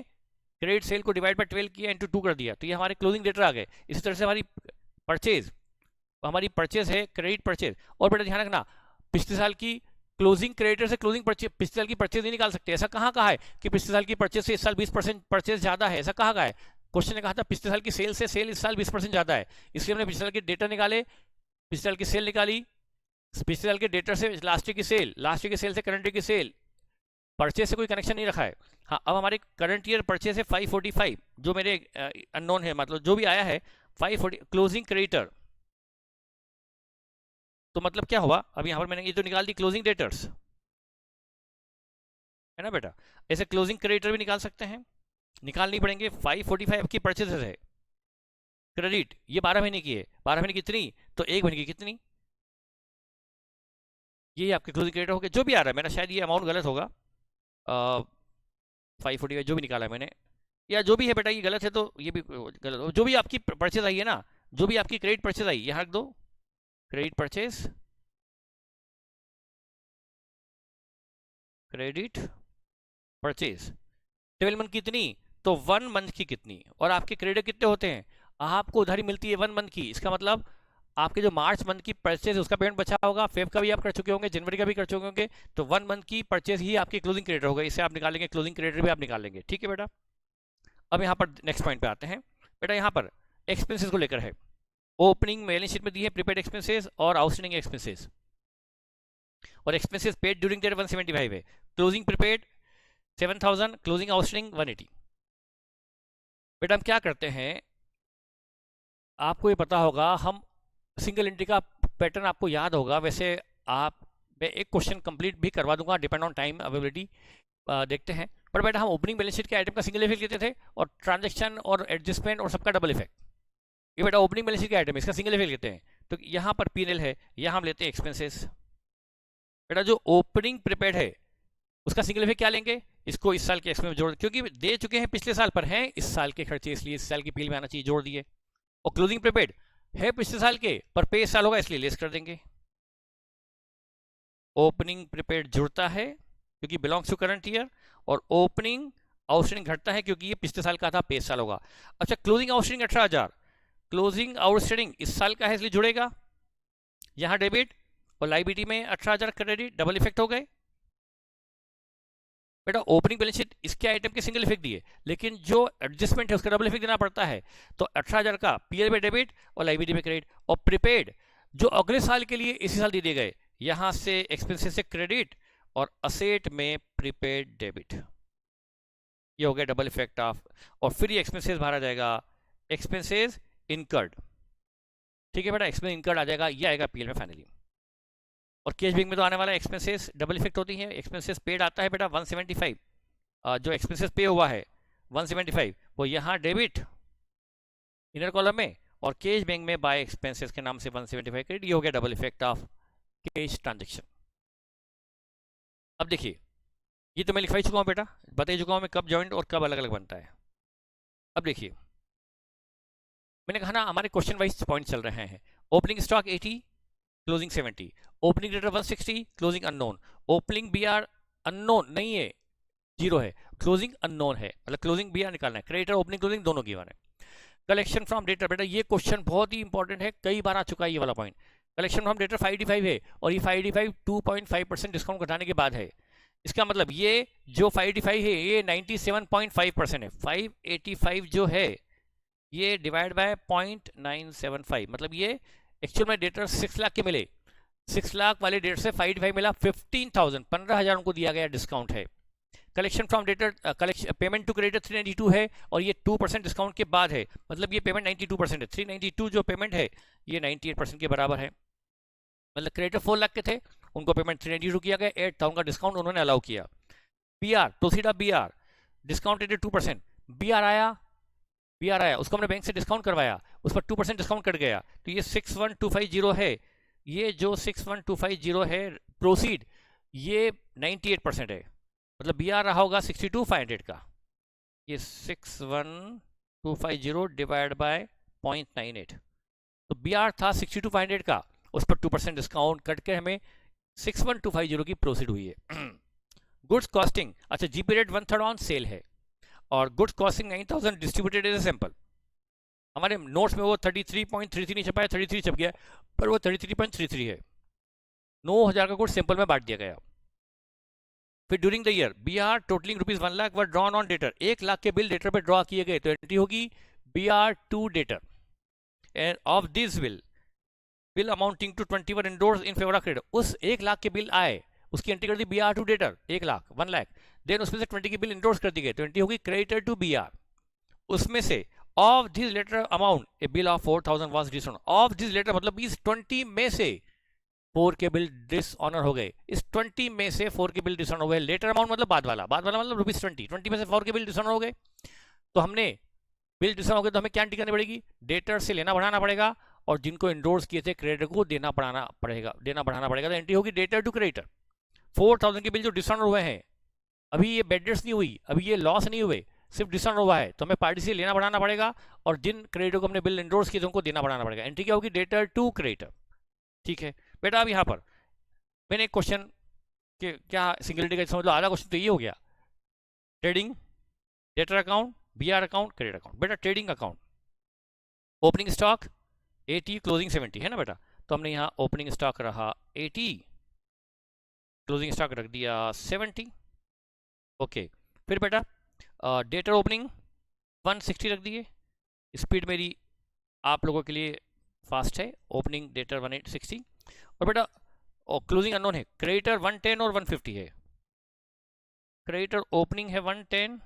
क्रेडिट सेल को डिवाइड बाय 12 किया इंटू 2 कर दिया, तो ये हमारे क्लोजिंग डेटर आ गए। इसी तरह से हमारी परचेज, हमारी परचेज है क्रेडिट परचेज। और बेटा ध्यान रखना, पिछले साल की क्लोजिंग क्रेडिटर से क्लोजिंग परचेज, पिछले साल की परचेज नहीं निकाल सकते। ऐसा कहाँ कहा है कि पिछले साल की परचेज से इस साल 20% परचेज ज्यादा है? ऐसा कहाँ कहा है? क्वेश्चन ने कहा था पिछले साल की सेल से सेल इस साल 20% ज्यादा है, इसलिए हमने पिछले साल के डेटा निकाले, पिछले साल की सेल निकाली, पिछले साल के डेटा से लास्ट ईयर की सेल, लास्ट ईयर की सेल से करंट ईयर की सेल, परचेज से कोई कनेक्शन नहीं रखा है। हाँ, अब हमारे करंट ईयर परचेज है 545, जो मेरे अननोन है, मतलब जो भी आया है 540 क्लोजिंग क्रेडिटर। तो मतलब क्या हुआ, अभी यहाँ पर मैंने ये तो निकाल दी क्लोजिंग डेटर्स, है ना बेटा। ऐसे क्लोजिंग क्रेडिटर भी निकाल सकते हैं, निकालनी पड़ेंगे। 545 की परचेजेस है, क्रेडिट ये 12 महीने की है, 12 महीने कितनी, तो एक महीने की कितनी, ये आपके क्लोजिंग क्रेडिटर हो गए। जो भी आ रहा है, मेरा शायद ये अमाउंट गलत होगा, 545 जो भी निकाला है मैंने, या जो भी है बेटा ये गलत है, तो ये भी गलत हो। जो भी आपकी परचेज आई है ना, जो भी आपकी क्रेडिट परचेज आई, यहाँ रख दो credit purchase, credit purchase 12 month कितनी, तो 1 मंथ की कितनी। और आपके क्रेडिट कितने होते हैं, आपको उधारी मिलती है 1 मंथ की, इसका मतलब आपके जो मार्च मंथ की परचेज उसका पेमेंट बचा होगा, फेब का भी आप कर चुके होंगे, जनवरी का भी कर चुके होंगे, तो 1 मंथ की परचेज ही आपकी क्लोजिंग क्रेडिटर होगा, इसे आप निकालेंगे, क्लोजिंग क्रेडिटर भी आप निकालेंगे। ठीक है बेटा। अब यहाँ पर नेक्स्ट पॉइंट पे आते हैं बेटा, यहाँ पर एक्सपेंसेस को लेकर है। ओपनिंग बैलेंस शीट में दी है प्रीपेड एक्सपेंसेस और आउटस्टैंडिंग एक्सपेंसेस, और एक्सपेंसेस पेड ड्यूरिंग दैट 175 है, क्लोजिंग प्रीपेड 7000, क्लोजिंग आउटस्टैंडिंग 180। बेटा हम क्या करते हैं, आपको ये पता होगा, हम सिंगल एंट्री का पैटर्न आपको याद होगा, वैसे आप मैं एक क्वेश्चन कंप्लीट भी करवा दूंगा, डिपेंड ऑन टाइम अवेलेबिलिटी, देखते हैं। पर बेटा हम ओपनिंग बैलेंस शीट के आइटम का सिंगल इफेक्ट लेते थे, और ट्रांजैक्शन और एडजस्टमेंट और सबका डबल इफेक्ट। ये बेटा ओपनिंग बैलेंस शीट के आइटम, इसका सिंगल इफेक्ट लेते हैं, तो यहाँ पर P&L है, यहाँ हम लेते हैं एक्सपेंसेस। बेटा जो ओपनिंग प्रिपेयर्ड है उसका सिंगल इफेक्ट क्या लेंगे, इसको इस साल के एक्सपेंस में जोड़, क्योंकि दे चुके हैं पिछले साल पर हैं इस साल के खर्चे, इसलिए इस साल की P&L में आना चाहिए, जोड़ दिए। और क्लोजिंग प्रिपेयर्ड है पिछले साल के, पर पे इस साल होगा, इसलिए लेस कर देंगे। ओपनिंग प्रिपेयर्ड जुड़ता है क्योंकि बिलोंग्स टू करंट ईयर, और ओपनिंग आउटस्टैंडिंग घटता है क्योंकि ये पिछले साल का था, पे इस साल होगा। अच्छा, क्लोजिंग आउटस्टैंडिंग 18,000, क्लोजिंग आउटस्टैंडिंग इस साल का है इसलिए जुड़ेगा, यहाँ डेबिट, और लाइबिलिटी में 18,000 क्रेडिट, डबल इफेक्ट हो गए। बेटा ओपनिंग बैलेंस शीट इसके आइटम के सिंगल इफेक्ट दिए, लेकिन जो एडजस्टमेंट है उसका डबल इफेक्ट देना पड़ता है, तो 18,000 का P&L में डेबिट और लाइबिलिटी में क्रेडिट। और प्रीपेड जो अगले साल के लिए इसी साल दे दिए गए, यहां से एक्सपेंसेस से क्रेडिट और असेट में प्रीपेड डेबिट, ये हो गया डबल इफेक्ट ऑफ। और फिर ये एक्सपेंसेस बाहर आ जाएगा, एक्सपेंसेस इनकर्ड। ठीक है बेटा, एक्सपेंस इनकर्ड आ जाएगा, ये आएगा P&L में फाइनली। और कैश बैंक में तो आने वाला एक्सपेंसेस डबल इफेक्ट होती है, एक्सपेंसेस पेड आता है बेटा 175, जो एक्सपेंसेस पे हुआ है 175 वो यहाँ डेबिट इनर कॉलम में, और कैश बैंक में बाय एक्सपेंसेस के नाम से 175 क्रेडिट, ये हो गया double effect of cash transaction. अब देखिए, ये तो मैं लिखवा ही चुका हूँ बेटा, बता ही चुका हूँ मैं कब जॉइंट और कब अलग अलग बनता है। अब देखिए, मैंने कहा ना हमारे क्वेश्चन वाइज पॉइंट चल रहे हैं। Opening stock 80, closing 70, opening debtor 160, closing unknown, opening BR unknown नहीं है, जीरो है, क्लोजिंग अननोन है, मतलब क्लोजिंग BR निकालना है, क्रेडिटर ओपनिंग क्लोजिंग दोनों गिवन है। कलेक्शन फ्रॉम डेटर, बेटा ये क्वेश्चन बहुत ही इंपॉर्टेंट है, कई बार आ चुका है ये वाला पॉइंट। कलेक्शन फ्रॉम डेटर 585 है, और ये 585 2.5% डिस्काउंट घटाने के बाद है, इसका मतलब ये जो 585 है ये 97.5% है, 585 जो है ये डिवाइड बाय 0.975, मतलब ये एक्चुअल में डेटर 6 लाख के मिले, 6 लाख वाले डेट से 585 मिला 15,000, 15,000 उनको दिया गया डिस्काउंट है। Collection from debtor collection payment to creditor 392 है, और ये 2% डिस्काउंट के बाद है, मतलब ये पेमेंट 92% है, 392 जो पेमेंट है ये 98% के बराबर है। मतलब क्रेडिटर 4 लाख के थे, उनको पेमेंट 392 किया गया, 8,000 का डिस्काउंट उन्होंने अलाउ किया। BR proceed of BR discount rate 2%, BR आया उसको हमने बैंक से डिस्काउंट करवाया, उस पर 2% डिस्काउंट कट गया, तो ये 61,250 है, ये जो 61,250 है प्रोसीड ये 98% है, मतलब BR रहा होगा 62,500 का, ये 61,250 डिवाइड बाय 0.98, तो BR था 62,500 का, उस पर 2% डिस्काउंट कट के हमें 61,250 की प्रोसीड हुई है। गुड्स कॉस्टिंग, अच्छा GP रेट 1/3 ऑन सेल है, और goods costing 9,000 distributed as a sample, हमारे नोट्स में वो 33.33 नहीं छपा है, 33 छप गया, पर वो 33.33 है। 9,000 का गुड सिंपल में बांट दिया गया। फिर during the year B R totalling rupees 1 lakh were drawn on debtor, 1 lakh के बिल डेटर पे ड्रॉ किए गए, तो एंट्री होगी B R to debtor, and of this bill amounting to 21 endorse in favour of credit. उस 1 लाख के बिल आए, उसकी एंट्री कर दी B R to debtor, 1 lakh 1 lakh, then उसमें से 20 के बिल इंडोर्स कर दिए गए, तो एंट्री होगी क्रेडिटर टू बी आर। उसमें से of this latter amount a bill of 4,000 was dishonour, of this latter मतलब इस 20 में से 4 के बिल डिसऑनर हो गए, इस 20 में से 4 के बिल डिसऑनर हो गए। लेटर अमाउंट मतलब बाद वाला मतलब रुपीज 20 में से 4 के बिल डिसऑनर हो गए, तो हमने बिल डिसऑनर हो गए तो हमें क्या एंट्री करनी पड़ेगी, डेटर से लेना बढ़ाना पड़ेगा, और जिनको इंडोर्स किए थे क्रेडिटर को देना बढ़ाना पड़ेगा, तो एंट्री होगी डेटर टू क्रेडिटर। 4,000 के बिल जो डिसऑनर हुए हैं, अभी ये बेड डेट्स नहीं हुई, अभी ये लॉस नहीं हुए, सिर्फ डिसऑनर हुआ है, तो हमें पार्टी से लेना बढ़ाना पड़ेगा, और जिन क्रेडिटर को हमने बिल इंडोर्स किए थे उनको देना बढ़ाना पड़ेगा। एंट्री क्या होगी, डेटर टू क्रेडिटर। ठीक है बेटा, अब यहाँ पर मैंने एक क्वेश्चन के क्या सिंगुलरिटी का समझ लो, आधा क्वेश्चन तो ये हो गया, trading, debtor account, B R account, credit account. बेटा trading account, opening stock 80, closing 70 है ना बेटा, तो हमने यहाँ ओपनिंग स्टॉक रहा 80, क्लोजिंग स्टॉक रख दिया 70। ओके, फिर बेटा डेटर ओपनिंग 160 रख दिए, स्पीड मेरी आप लोगों के लिए फास्ट है, ओपनिंग डेटर 160, और बेटा क्लोजिंग अननोन है, क्रेडिटर 110 और 150 है, क्रेडिटर ओपनिंग है 110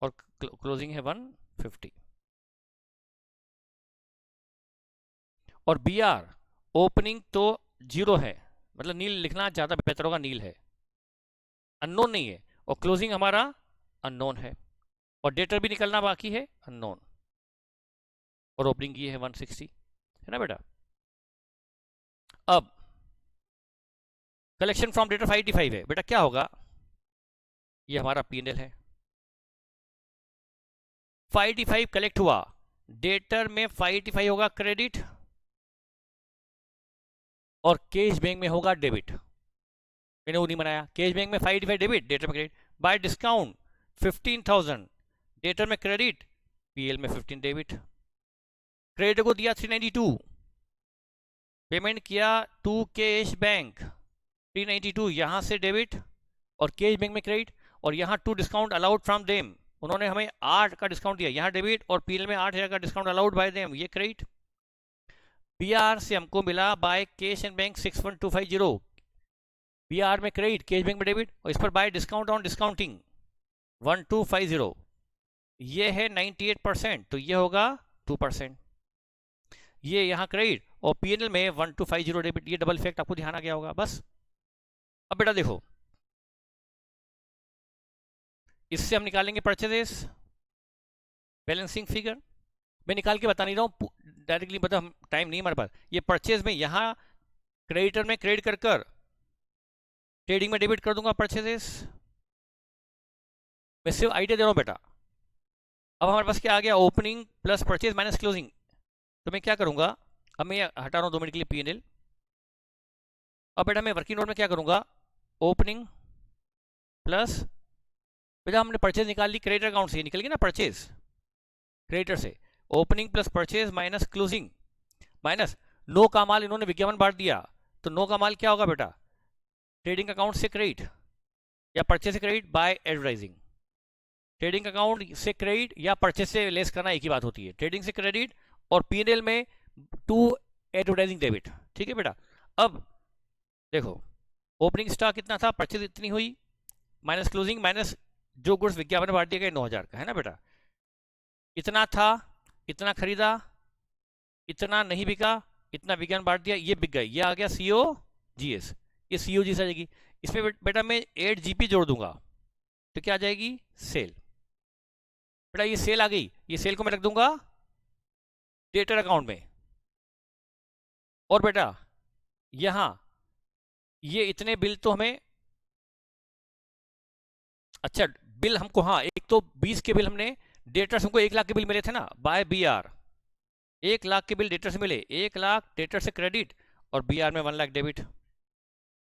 और क्लोजिंग है 150, और बी आर ओपनिंग तो 0 है, मतलब नील लिखना ज़्यादा बेहतर होगा, नील है, अननोन नहीं है, और क्लोजिंग हमारा अननोन है, और डेटर भी निकलना बाकी है अननोन, और ओपनिंग ये है 160 है ना बेटा। अब कलेक्शन फ्रॉम डेटर 585 है बेटा, क्या होगा, ये हमारा पीएनएल है, 585 कलेक्ट हुआ, डेटर में 585 होगा क्रेडिट, और कैश बैंक में होगा डेबिट। मैंने वो नहीं बनाया, कैश बैंक में 585 डेबिट, डेटर में क्रेडिट, बाय डिस्काउंट 15,000, डेटर में क्रेडिट, पीएल में 15 डेबिट। क्रेडिट को दिया 392, पेमेंट किया टू कैश बैंक 392, यहां से डेबिट और कैश बैंक में क्रेडिट, और यहां to discount allowed from them, उन्होंने हमें 8 का डिस्काउंट दिया, यहां डेबिट, और पीएल में 8,000 का डिस्काउंट अलाउड बाय देम, ये क्रेडिट। बीआर से हमको मिला by cash and bank 61250, BR में क्रेडिट, कैश बैंक में डेबिट, और इस पर बाय डिस्काउंट ऑन डिस्काउंटिंग 1250, ये है 98%, तो ये होगा 2%, ये यहाँ क्रेडिट, और पीएनएल में 1250 डेबिट, ये डबल इफेक्ट आपको ध्यान आ गया होगा बस। अब बेटा देखो, इससे हम निकालेंगे परचेजेस, बैलेंसिंग फिगर, मैं निकाल के बता नहीं रहा हूँ डायरेक्टली, मतलब टाइम नहीं हमारे पास, ये परचेज में यहाँ क्रेडिटर में क्रेडिट कर कर ट्रेडिंग में डेबिट कर दूंगा परचेजेस, मैं सिर्फ आइडिया दे रहा हूँ बेटा। अब हमारे पास क्या आ गया, opening plus purchase minus closing, तो मैं क्या करूंगा, अब मैं हटा रहा हूँ 2 मिनट के लिए पीएनएल। अब बेटा मैं वर्किंग नोट में क्या करूंगा, ओपनिंग प्लस, बेटा हमने परचेज निकाल ली क्रेडिटर अकाउंट से, निकल गई ना परचेज क्रेडिटर से, opening plus purchase minus closing, minus नो का माल इन्होंने विज्ञापन बांट दिया, तो नो का माल क्या होगा बेटा, ट्रेडिंग अकाउंट से क्रेडिट या परचेज से credit by advertising, trading account से क्रेडिट या परचेज से लेस करना एक ही बात होती है, ट्रेडिंग से क्रेडिट, और पीएनएल में टू एडवर्टाइजिंग डेबिट। ठीक है बेटा, अब देखो ओपनिंग स्टॉक कितना था, परचेज इतनी हुई, माइनस क्लोजिंग, माइनस जो गुड्स विज्ञापन बांट दिया गया 9,000 का है ना बेटा, इतना था, इतना खरीदा, इतना नहीं बिका, इतना विज्ञापन बांट दिया, ये बिक गए, ये आ गया सीओ जीएस, ये सीओ जी आ जाएगी, इसमें बेटा मैं 8 जीपी जोड़ दूंगा, तो क्या आ जाएगी, सेल। बेटा ये सेल आ गई, ये सेल को मैं रख दूंगा डेटर अकाउंट में, और बेटा यहां ये इतने बिल तो हमें, अच्छा बिल हमको, हाँ एक तो 20 के बिल हमने, डेटर्स हमको 1 लाख के बिल मिले थे ना बाय बीआर, 1 लाख के बिल डेटर से मिले, 1 लाख डेटर से क्रेडिट, और बीआर में 1 लाख डेबिट,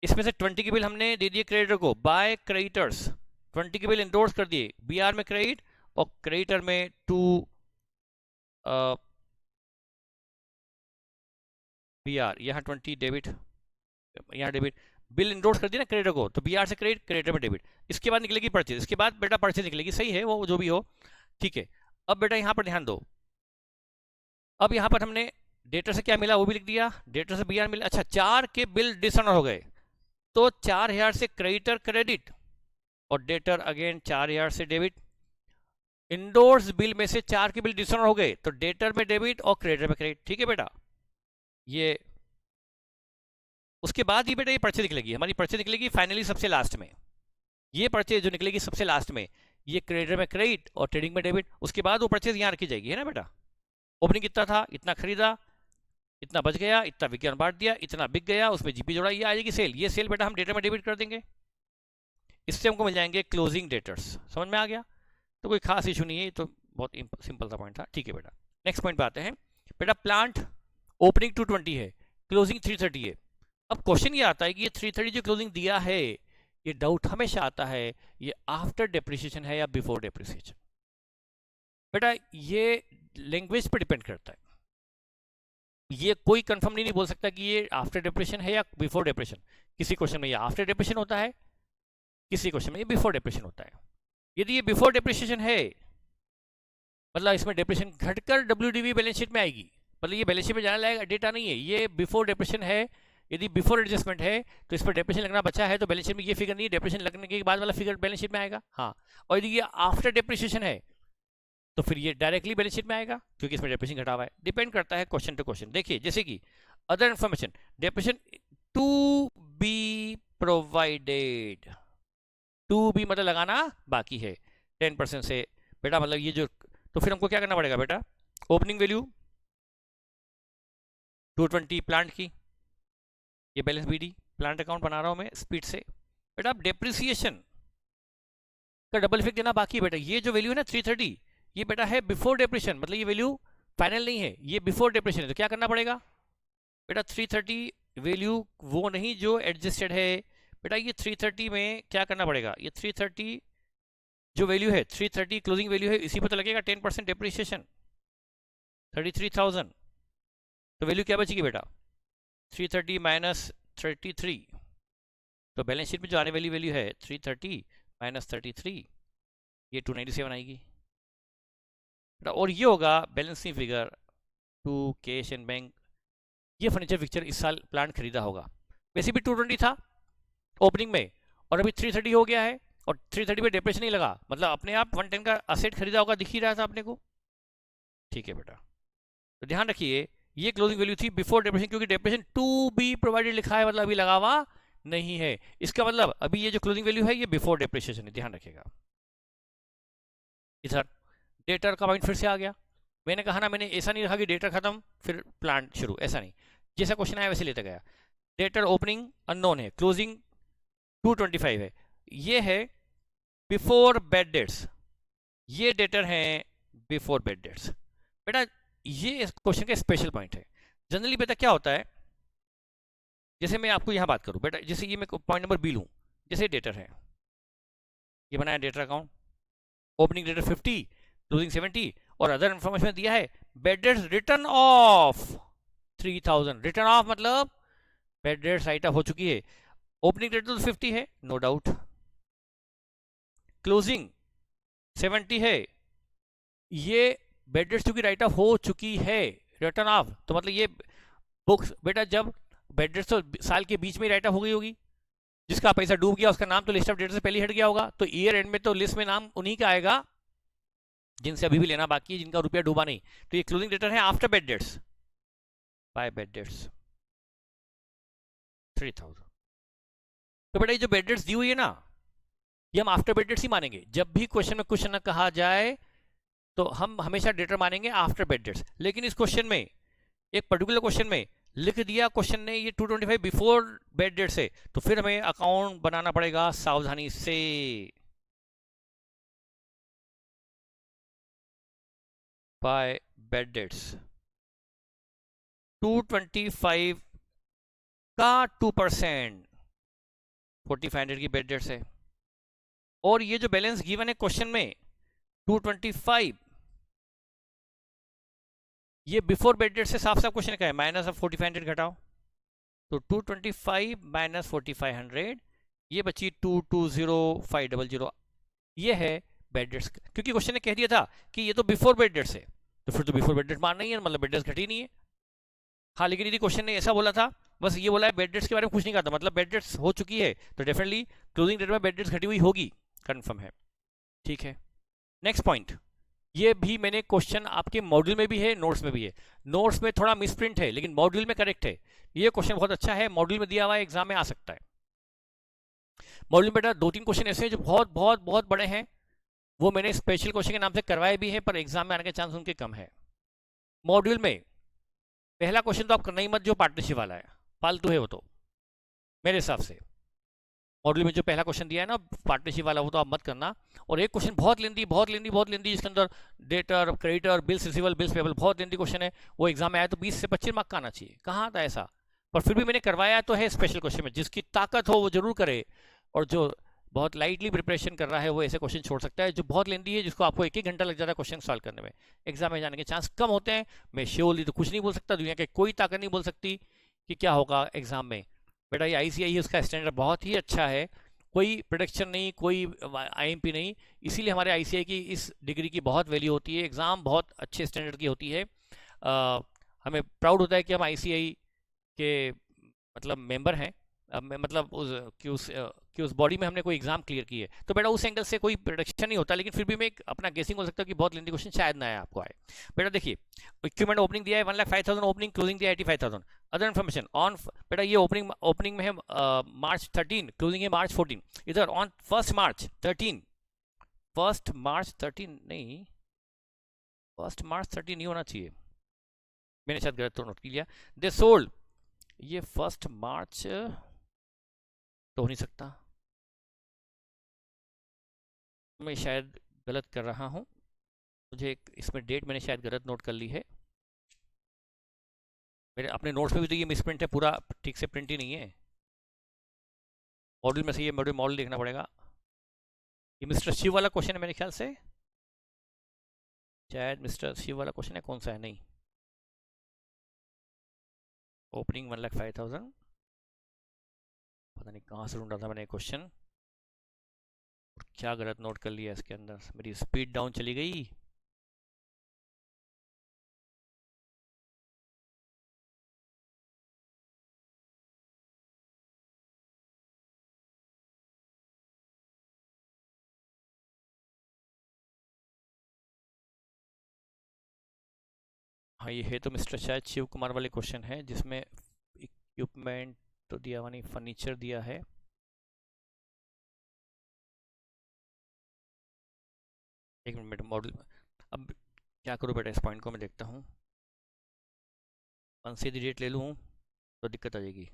इसमें से 20 के बिल हमने दे दिए क्रेडिटर को बाय क्रेडिटर्स, 20 के बिल इंडोर्स कर दिए, बीआर में क्रेडिट और क्रेडिटर में 2 BR, यहाँ 20 डेबिट, यहाँ डेबिट, बिल इंडोर्स कर दिया ना क्रेडिटर को, तो BR से क्रेडिट, क्रेडिटर में डेबिट, इसके बाद निकलेगी परचेज, इसके बाद बेटा परचेज निकलेगी, सही है वो जो भी हो, ठीक है। अब बेटा यहाँ पर ध्यान दो, अब यहाँ पर हमने डेटर से क्या मिला वो भी लिख दिया, डेटर से BR मिला, अच्छा 4 के बिल डिसऑनर हो गए, तो 4000 से क्रेडिटर क्रेडिट और डेटर अगेन 4000 से डेबिट, इंडोर्स बिल में से 4 के बिल डिसऑनर हो गए तो डेटर में डेबिट और क्रेडिटर में क्रेडिट, ठीक है बेटा। ये उसके बाद ही बेटा ये परचेज निकलेगी, हमारी परचेज निकलेगी फाइनली सबसे लास्ट में, ये परचेज जो निकलेगी सबसे लास्ट में, ये क्रेडिटर में क्रेडिट और ट्रेडिंग में डेबिट, उसके बाद वो परचेज यहाँ रखी जाएगी, है ना बेटा। ओपनिंग कितना था, इतना खरीदा, इतना बच गया, इतना विज्ञान बांट दिया, इतना बिक गया, उसमें जीपी जोड़ा, ये आ जाएगी सेल, ये सेल बेटा हम डेटर में डेबिट कर देंगे, इससे हमको मिल जाएंगे क्लोजिंग डेटर्स। समझ में आ गया, तो कोई खास इशू नहीं है, तो बहुत सिंपल सा पॉइंट था, ठीक है बेटा। नेक्स्ट पॉइंट पे आते हैं बेटा, प्लांट ओपनिंग 220 है, क्लोजिंग 330 है। अब क्वेश्चन ये आता है कि ये 330 जो क्लोजिंग दिया है, ये डाउट हमेशा आता है ये आफ्टर डेप्रिसिएशन है या बिफोर डेप्रिसिएशन। बेटा ये लैंग्वेज पर डिपेंड करता है, ये कोई कंफर्म नहीं बोल सकता कि ये आफ्टर डेप्रिसिएशन है या बिफोर डेप्रिसिएशन। किसी क्वेश्चन में ये आफ्टर डेप्रिसिएशन होता है, किसी क्वेश्चन में ये बिफोर डेप्रिसिएशन होता है। यदि ये बिफोर डेप्रिसिएशन है मतलब इसमें डेप्रिसिएशन घटकर WDV बैलेंस शीट में आएगी, मतलब ये बैलेंस शीट में जाने लायक डेटा नहीं है, ये बिफोर डेप्रिसिएशन है। यदि बिफोर एडजस्टमेंट है तो इस पर डेप्रिसिएशन लगना बचा है तो बैलेंस शीट में ये फिगर नहीं है, डेप्रिसिएशन लगने के बाद वाला फिगर बैलेंस शीट में आएगा। हाँ, और यदि ये आफ्टर डेप्रिसिएशन है तो फिर ये डायरेक्टली बैलेंस शीट में आएगा क्योंकि इसमें डेप्रिसिएशन घटा हुआ है। डिपेंड करता है क्वेश्चन टू क्वेश्चन। देखिए जैसे कि other information, depreciation to be provided, to be मतलब लगाना बाकी है 10% से बेटा, मतलब ये जो, तो फिर हमको क्या करना पड़ेगा बेटा, ओपनिंग वैल्यू 220 प्लांट की, ये बैलेंस BD प्लांट अकाउंट बना रहा हूं मैं स्पीड से बेटा। अब डेप्रिसिएशन का डबल इफेक्ट देना बाकी है बेटा, ये जो वैल्यू है ना 330, ये बेटा है बिफोर डेप्रिसिएशन, मतलब ये वैल्यू फाइनल नहीं है, ये बिफोर डेप्रिसिएशन है, तो क्या करना पड़ेगा बेटा, 330 वैल्यू वो नहीं जो एडजस्टेड है बेटा, ये 330 में क्या करना पड़ेगा, ये 330 जो वैल्यू है 330 क्लोजिंग वैल्यू है, इसी पर तो लगेगा 10% डेप्रिसिएशन 33,000, तो वैल्यू क्या बचेगी बेटा 330 माइनस 33, तो बैलेंस शीट में जो आने वाली वैल्यू है 330 माइनस 33, ये 297 आएगी। और ये होगा balancing figure to cash and bank. ये फर्नीचर पिक्चर इस साल प्लांट खरीदा होगा, वैसे भी 220 था ओपनिंग में और अभी 330 हो गया है, और 330 पे डेप्रेशन नहीं लगा, मतलब अपने आप 110 का असेट खरीदा होगा, दिख ही रहा था अपने को, ठीक है बेटा। तो ध्यान रखिए ये क्लोजिंग वैल्यू थी बिफोर डेप्रेशन, क्योंकि डेप्रेशन टू बी प्रोवाइडेड लिखा है, मतलब अभी लगा हुआ नहीं है, इसका मतलब अभी ये जो क्लोजिंग वैल्यू है ये बिफोर डेप्रिसिएशन है, ध्यान रखिएगा। इधर डेटर का पॉइंट फिर से आ गया, मैंने कहा ना, मैंने ऐसा नहीं रखा कि डेटर खत्म फिर प्लांट शुरू, ऐसा नहीं, जैसा क्वेश्चन आया वैसे लेता गया। डेटर ओपनिंग अननोन है, क्लोजिंग 225 है, ये है बिफोर बेड डेट्स, ये डेटर है बिफोर बेड डेट्स बेटा। ये इस क्वेश्चन का स्पेशल पॉइंट है। जनरली बेटा क्या होता है, जैसे मैं आपको यहां बात करूं बेटा, जैसे ये मैं पॉइंट नंबर B लूं, जैसे डेटर है, ये बनाया debtor account, opening debtor 50, closing 70, और अदर इंफॉर्मेशन दिया है bad debts return of 3000, return of मतलब बेड डेट्स राइट ऑफ हो चुकी है, ओपनिंग डेटर तो 50 है नो डाउट, क्लोजिंग 70 है, ये बेड डेट्स चूंकि राइट ऑफ हो चुकी है, रिटर्न ऑफ तो मतलब ये बुक्स बेटा, जब बेड डेट्स तो साल के बीच में राइट ऑफ हो गई होगी, जिसका पैसा डूब गया उसका नाम तो लिस्ट ऑफ डेटर से पहले हट गया होगा, तो ईयर एंड में तो लिस्ट में नाम उन्हीं का आएगा जिनसे अभी भी लेना बाकी है, जिनका रुपया डूबा नहीं, तो ये क्लोजिंग डेटर है after bad debts, by bad debts 3000। तो बेटा ये जो बेड डेट्स दी हुई है ना, ये हम आफ्टर बेड डेट्स ही मानेंगे, जब भी क्वेश्चन में कुछ न कहा जाए तो हम हमेशा डेटर मानेंगे आफ्टर बेड डेट्स। लेकिन इस क्वेश्चन में, एक पर्टिकुलर क्वेश्चन में लिख दिया क्वेश्चन ने ये 225 बिफोर बेड डेट से, तो फिर हमें अकाउंट बनाना पड़ेगा सावधानी से। बाय बेड डेट्स 225 का 2% 4500 की बेड डेट्स है, और ये जो बैलेंस गिवन है क्वेश्चन में 225 ये बिफोर बेड डेट से साफ साफ क्वेश्चन का है, माइनस ऑफ 4500 घटाओ, तो 225 माइनस 4500, ये बची 220500, ये है बेड डेट्स। क्योंकि क्वेश्चन ने कह दिया था कि ये तो बिफोर बेड डेट्स है, तो फिर तो बिफोर बेड डेट मानना ही है, मतलब बेड डेट्स घटी नहीं है। हाँ, लेकिन यदि क्वेश्चन ने ऐसा बोला था, बस ये बोला है बेड डेट्स के बारे में कुछ नहीं कहा था, मतलब बेड डेट्स हो चुकी है, तो डेफिनेटली क्लोजिंग डेट में बेड डेट्स घटी हुई होगी, कंफर्म है। ठीक है, नेक्स्ट पॉइंट, ये भी मैंने क्वेश्चन आपके मॉड्यूल में भी है, नोट्स में भी है। नोट्स में थोड़ा मिसप्रिंट है, लेकिन मॉड्यूल में करेक्ट है। ये क्वेश्चन बहुत अच्छा है, मॉड्यूल में दिया हुआ है, एग्जाम में आ सकता है। मॉड्यूल में बेटा 2-3 क्वेश्चन ऐसे हैं जो बहुत बहुत बहुत बड़े हैं, वो मैंने स्पेशल क्वेश्चन के नाम से करवाए भी हैं, पर एग्जाम में आने के चांस उनके कम है। मॉड्यूल में पहला क्वेश्चन तो आप करना ही मत, जो पार्टनरशिप वाला है, फालतू है वो तो मेरे हिसाब से। मॉड्यूल में जो पहला क्वेश्चन दिया है ना पार्टनरशिप वाला, वो तो आप मत करना। और एक क्वेश्चन बहुत लेंदी जिसके अंदर debtor, creditor, bills receivable, bills payable, बहुत लेंदी क्वेश्चन है, वो एग्जाम में आया तो 20 से 25 मार्क का आना चाहिए। कहाँ था ऐसा, पर फिर भी मैंने करवाया तो है स्पेशल क्वेश्चन में। जिसकी ताकत हो वो जरूर करे, और जो बहुत लाइटली प्रिपरेशन कर रहा है वो ऐसे क्वेश्चन छोड़ सकता है। जो बहुत लेंदी है, जिसको आपको 1-1 घंटा लग जाता है क्वेश्चन सॉल्व करने में, एग्जाम में जाने के चांस कम होते हैं। मैं श्योरली तो कुछ नहीं बोल सकता, दुनिया के कोई ताकत नहीं बोल सकती कि क्या होगा एग्जाम में। बेटा ये ICAI है, उसका स्टैंडर्ड बहुत ही अच्छा है, कोई प्रोडक्शन नहीं, कोई IMP नहीं, इसीलिए हमारे ICAI की इस डिग्री की बहुत वैल्यू होती है। एग्ज़ाम बहुत अच्छे स्टैंडर्ड की होती है। हमें प्राउड होता है कि हम ICAI के मतलब मेंबर हैं, मतलब उस बॉडी में हमने कोई एग्जाम क्लियर की है। तो बेटा उस एंगल से कोई प्रोडक्शन नहीं होता, लेकिन फिर भी मैं अपना गेसिंग हो सकता है कि बहुत लेंदी क्वेश्चन शायद ना आए आपको आए। बेटा देखिए, इक्विपमेंट ओपनिंग दिया है 1,05,000, ओपनिंग क्लोजिंग दिया है 85,000। अदर इन्फॉर्मेशन ऑन, बेटा ये ओपनिंग में है March 13, क्लोजिंग है March 14। इधर ऑन 1 March 13, 1 March 13 नहीं, 1 March 13 नहीं होना चाहिए, मैंने शायद गलत तो नोट किया। दे सोल्ड, ये 1 March तो हो नहीं सकता, मैं शायद गलत कर रहा हूँ, मुझे इसमें डेट मैंने शायद गलत नोट कर ली है। मेरे अपने नोट्स में भी तो ये मिसप्रिंट है, पूरा ठीक से प्रिंट ही नहीं है। मॉडल में से ये मॉडल देखना पड़ेगा। ये मिस्टर शिव वाला क्वेश्चन है मेरे ख्याल से, शायद मिस्टर शिव वाला क्वेश्चन है, कौन सा है, नहीं, ओपनिंग 1,05,000, पता नहीं कहाँ से ढूंढा था मैंने क्वेश्चन, क्या गलत नोट कर लिया इसके अंदर, मेरी स्पीड डाउन चली गई। हाँ, ये है तो मिस्टर शायद शिव कुमार वाले क्वेश्चन है, जिसमें इक्विपमेंट तो दिया हुआ नहीं, फर्नीचर दिया है। एक मिनट, मॉडल अब क्या करूँ बेटा, इस पॉइंट को मैं देखता हूँ, वन से डेट ले लूँ तो दिक्कत आ जाएगी।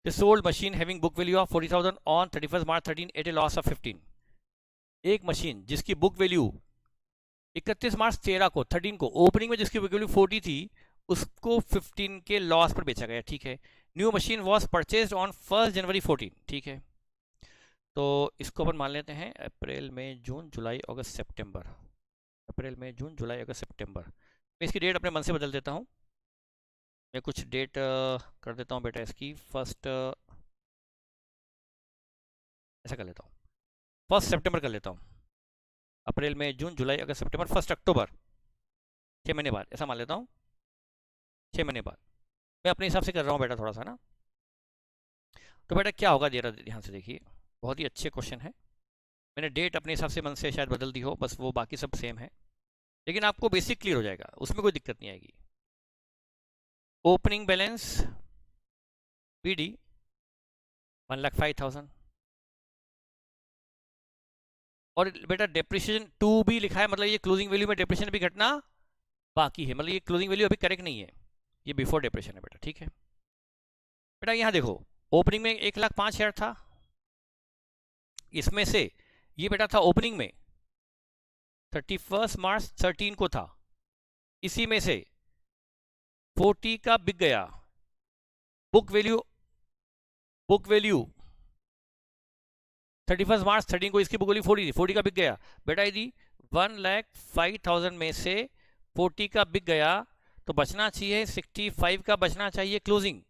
The sold machine having book value of 40,000 on 31st March 13 at a loss of 15। एक मशीन जिसकी बुक वैल्यू 31 मार्च 13 को 13 को ओपनिंग में जिसकी बुक वैल्यू 40 थी, उसको 15 के लॉस पर बेचा गया। ठीक है, new machine was purchased on 1 जनवरी 14। ठीक है, तो इसको अपन मान लेते हैं अप्रैल मई जून जुलाई अगस्त सितंबर, अप्रैल मई जून जुलाई अगस्त सितंबर। मैं इसकी डेट अपने मन से बदल देता हूँ, मैं कुछ डेट कर देता हूँ बेटा इसकी, फर्स्ट ऐसा कर लेता हूँ, 1 सितंबर कर लेता हूँ, अप्रैल मई जून जुलाई अगस्त सितंबर, 1 अक्टूबर, 6 महीने बाद, ऐसा मान लेता हूँ 6 महीने बाद। मैं अपने हिसाब से कर रहा हूँ बेटा थोड़ा सा ना। तो बेटा क्या होगा जरा ध्यान से देखिए, बहुत ही अच्छे क्वेश्चन है, मैंने डेट अपने हिसाब से मन से शायद बदल दी हो, बस वो बाकी सब सेम है, लेकिन आपको बेसिक क्लियर हो जाएगा, उसमें कोई दिक्कत नहीं आएगी। ओपनिंग बैलेंस BD 1,05,000, और बेटा डेप्रिसिएशन 2 भी लिखा है, मतलब ये क्लोजिंग वैल्यू में डेप्रिसिएशन भी घटना बाकी है, मतलब ये क्लोजिंग वैल्यू अभी करेक्ट नहीं है, ये बिफोर डेप्रिसिएशन है बेटा। ठीक है बेटा, यहाँ देखो ओपनिंग में 1,05,000 था, इसमें से ये बेटा था ओपनिंग में 31 मार्च 13 को था, इसी में से 40 का बिक गया, बुक वैल्यू 31 मार्च 13 को इसकी बुक वैल्यू 40 थी, 40 का बिक गया बेटा। यदि 1,05,000 में से 40 का बिक गया तो बचना चाहिए 65 का, बचना चाहिए क्लोजिंग,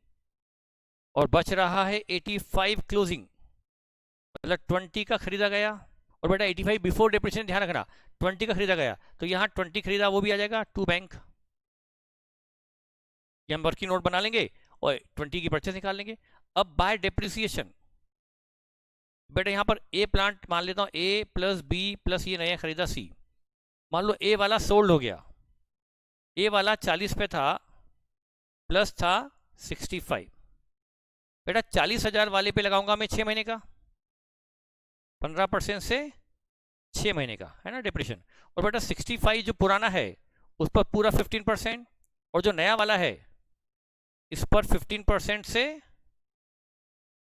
और बच रहा है 85 क्लोजिंग, मतलब 20 का खरीदा गया। और बेटा 85 बिफोर डिप्रिसिएशन, ध्यान रखना 20 का खरीदा गया, तो यहाँ 20 खरीदा वो भी आ जाएगा टू बैंक, ये हम वर्किंग नोट बना लेंगे और 20 की परचेस निकाल लेंगे। अब बाय डिप्रिसिएशन, बेटा यहाँ पर ए प्लांट मान लेता हूँ, ए प्लस बी प्लस ये नया खरीदा सी, मान लो ए वाला सोल्ड हो गया, ए वाला 40 पे था, प्लस था 65, बेटा 40,000 वाले पे लगाऊंगा मैं 6 महीने का, 15% से 6 महीने का है ना डिप्रेशन। और बेटा 65 जो पुराना है उस पर पूरा 15%, और जो नया वाला है इस पर 15% से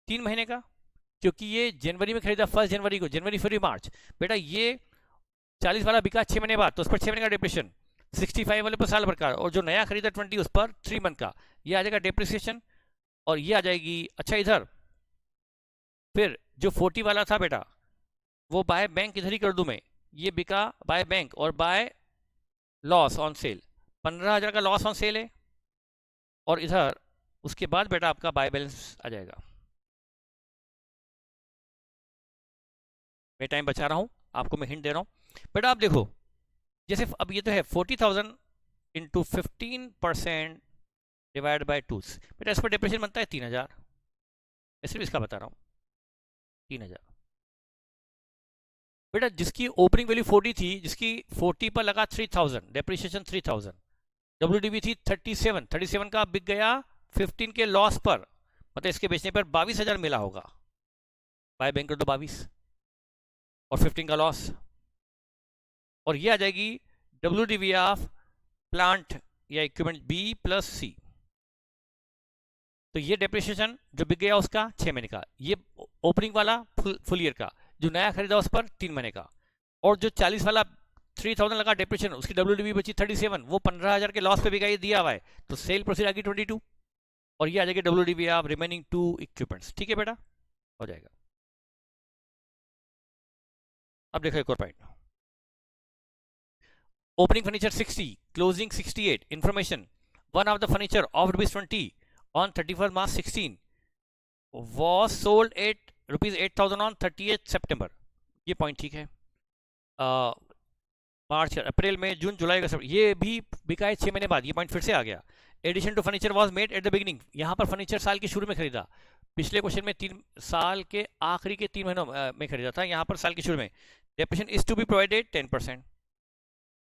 3 महीने का, क्योंकि ये जनवरी में खरीदा 1 जनवरी को, जनवरी फरवरी मार्च, बेटा ये 40 वाला बिका 6 महीने बाद, तो उस पर 6 महीने का डिप्रेशन, 65 वाले पर साल भर का, और जो नया खरीदा 20 उस पर 3 मंथ का, ये आ जाएगा डिप्रिसिएशन, और ये आ जाएगी। अच्छा इधर फिर जो 40 वाला था बेटा वो बाय बैंक इधर ही कर दूं मैं, ये बिका बाय बैंक और बाय लॉस ऑन सेल, 15,000 का लॉस ऑन सेल है, और इधर उसके बाद बेटा आपका बाय बैलेंस आ जाएगा। मैं टाइम बचा रहा हूं, आपको मैं हिंट दे रहा हूं। बेटा आप देखो, जैसे अब ये तो है 40,000 इंटू 15% डिवाइड बाय 2, बेटा इस पर डिप्रेशन बनता है 3,000, मैं सिर्फ इसका बता रहा हूँ 3,000। बेटा जिसकी ओपनिंग वैल्यू 40 थी, जिसकी 40 पर लगा 3,000 डेप्रिसिएशन 3,000, WDV थी 37 का बिक गया 15 के लॉस पर, मतलब इसके बेचने पर 22,000 मिला होगा, बाय बैंक कर दो 22 और 15 का लॉस, और ये आ जाएगी WDV ऑफ प्लांट या इक्विपमेंट B प्लस C। तो ये डेप्रिसिएशन जो बिक गया उसका 6 महीने का, ये ओपनिंग वाला फुल ईयर का, जो नया खरीदा उस पर 3 महीने का, और जो 40 वाला 3,000 लगा डिप्रेशन, उसकी WDV बची 37, वो 15,000 के लॉस पे भी गई दिया हुआ है, तो सेल प्रोसीड आ गई 22, और ये आ जाएगी WDV ऑफ रिमेनिंग 2 इक्विपमेंट्स। ठीक है बेटा, हो जाएगा। अब देखो एक और point, opening furniture 60, closing 68, information, one of the furniture of ₹20 on 31st March 16 was sold at ₹8,000 on 30th September। ये पॉइंट ठीक है। मार्च अप्रैल में जून जुलाई का ये भी बिका है 6 महीने बाद, ये पॉइंट फिर से आ गया। Addition to furniture was made at the beginning, यहाँ पर फर्नीचर साल के शुरू में खरीदा, पिछले क्वेश्चन में 3 साल के आखिरी के 3 महीनों में खरीदा था, यहाँ पर साल के शुरू में। Depreciation is to be provided 10%।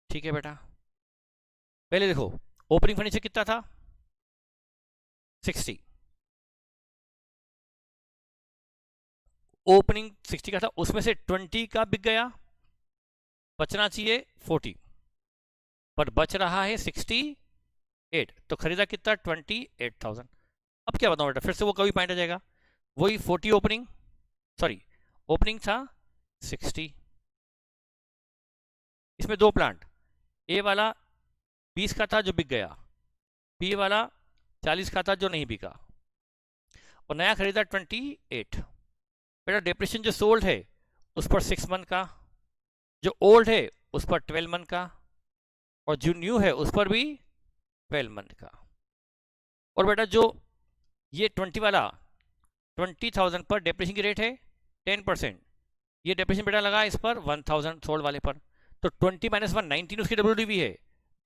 ठीक है बेटा, पहले देखो ओपनिंग फर्नीचर कितना था 60, ओपनिंग 60 का था, उसमें से 20 का बिक गया, बचना चाहिए 40, पर बच रहा है 68, तो खरीदा कितना 28,000। अब क्या बताऊं बेटा, फिर से वो कभी पॉइंट आ जाएगा, वही 40 ओपनिंग, सॉरी ओपनिंग था 60, इसमें दो प्लांट, ए वाला 20 का था जो बिक गया, बी वाला 40 का था जो नहीं बिका, और नया खरीदा 28। बेटा डिप्रेशन जो सोल्ड है उस पर 6 मंथ का, जो ओल्ड है उस पर 12 मंथ का, और जो न्यू है उस पर भी 12 मंथ का। और बेटा जो ये 20 वाला 20,000 पर डिप्रेशन की रेट है 10%, ये डिप्रेशन बेटा लगा इस पर 1,000 सोल्ड वाले पर, तो 20 - 1 19 उसकी WDV है,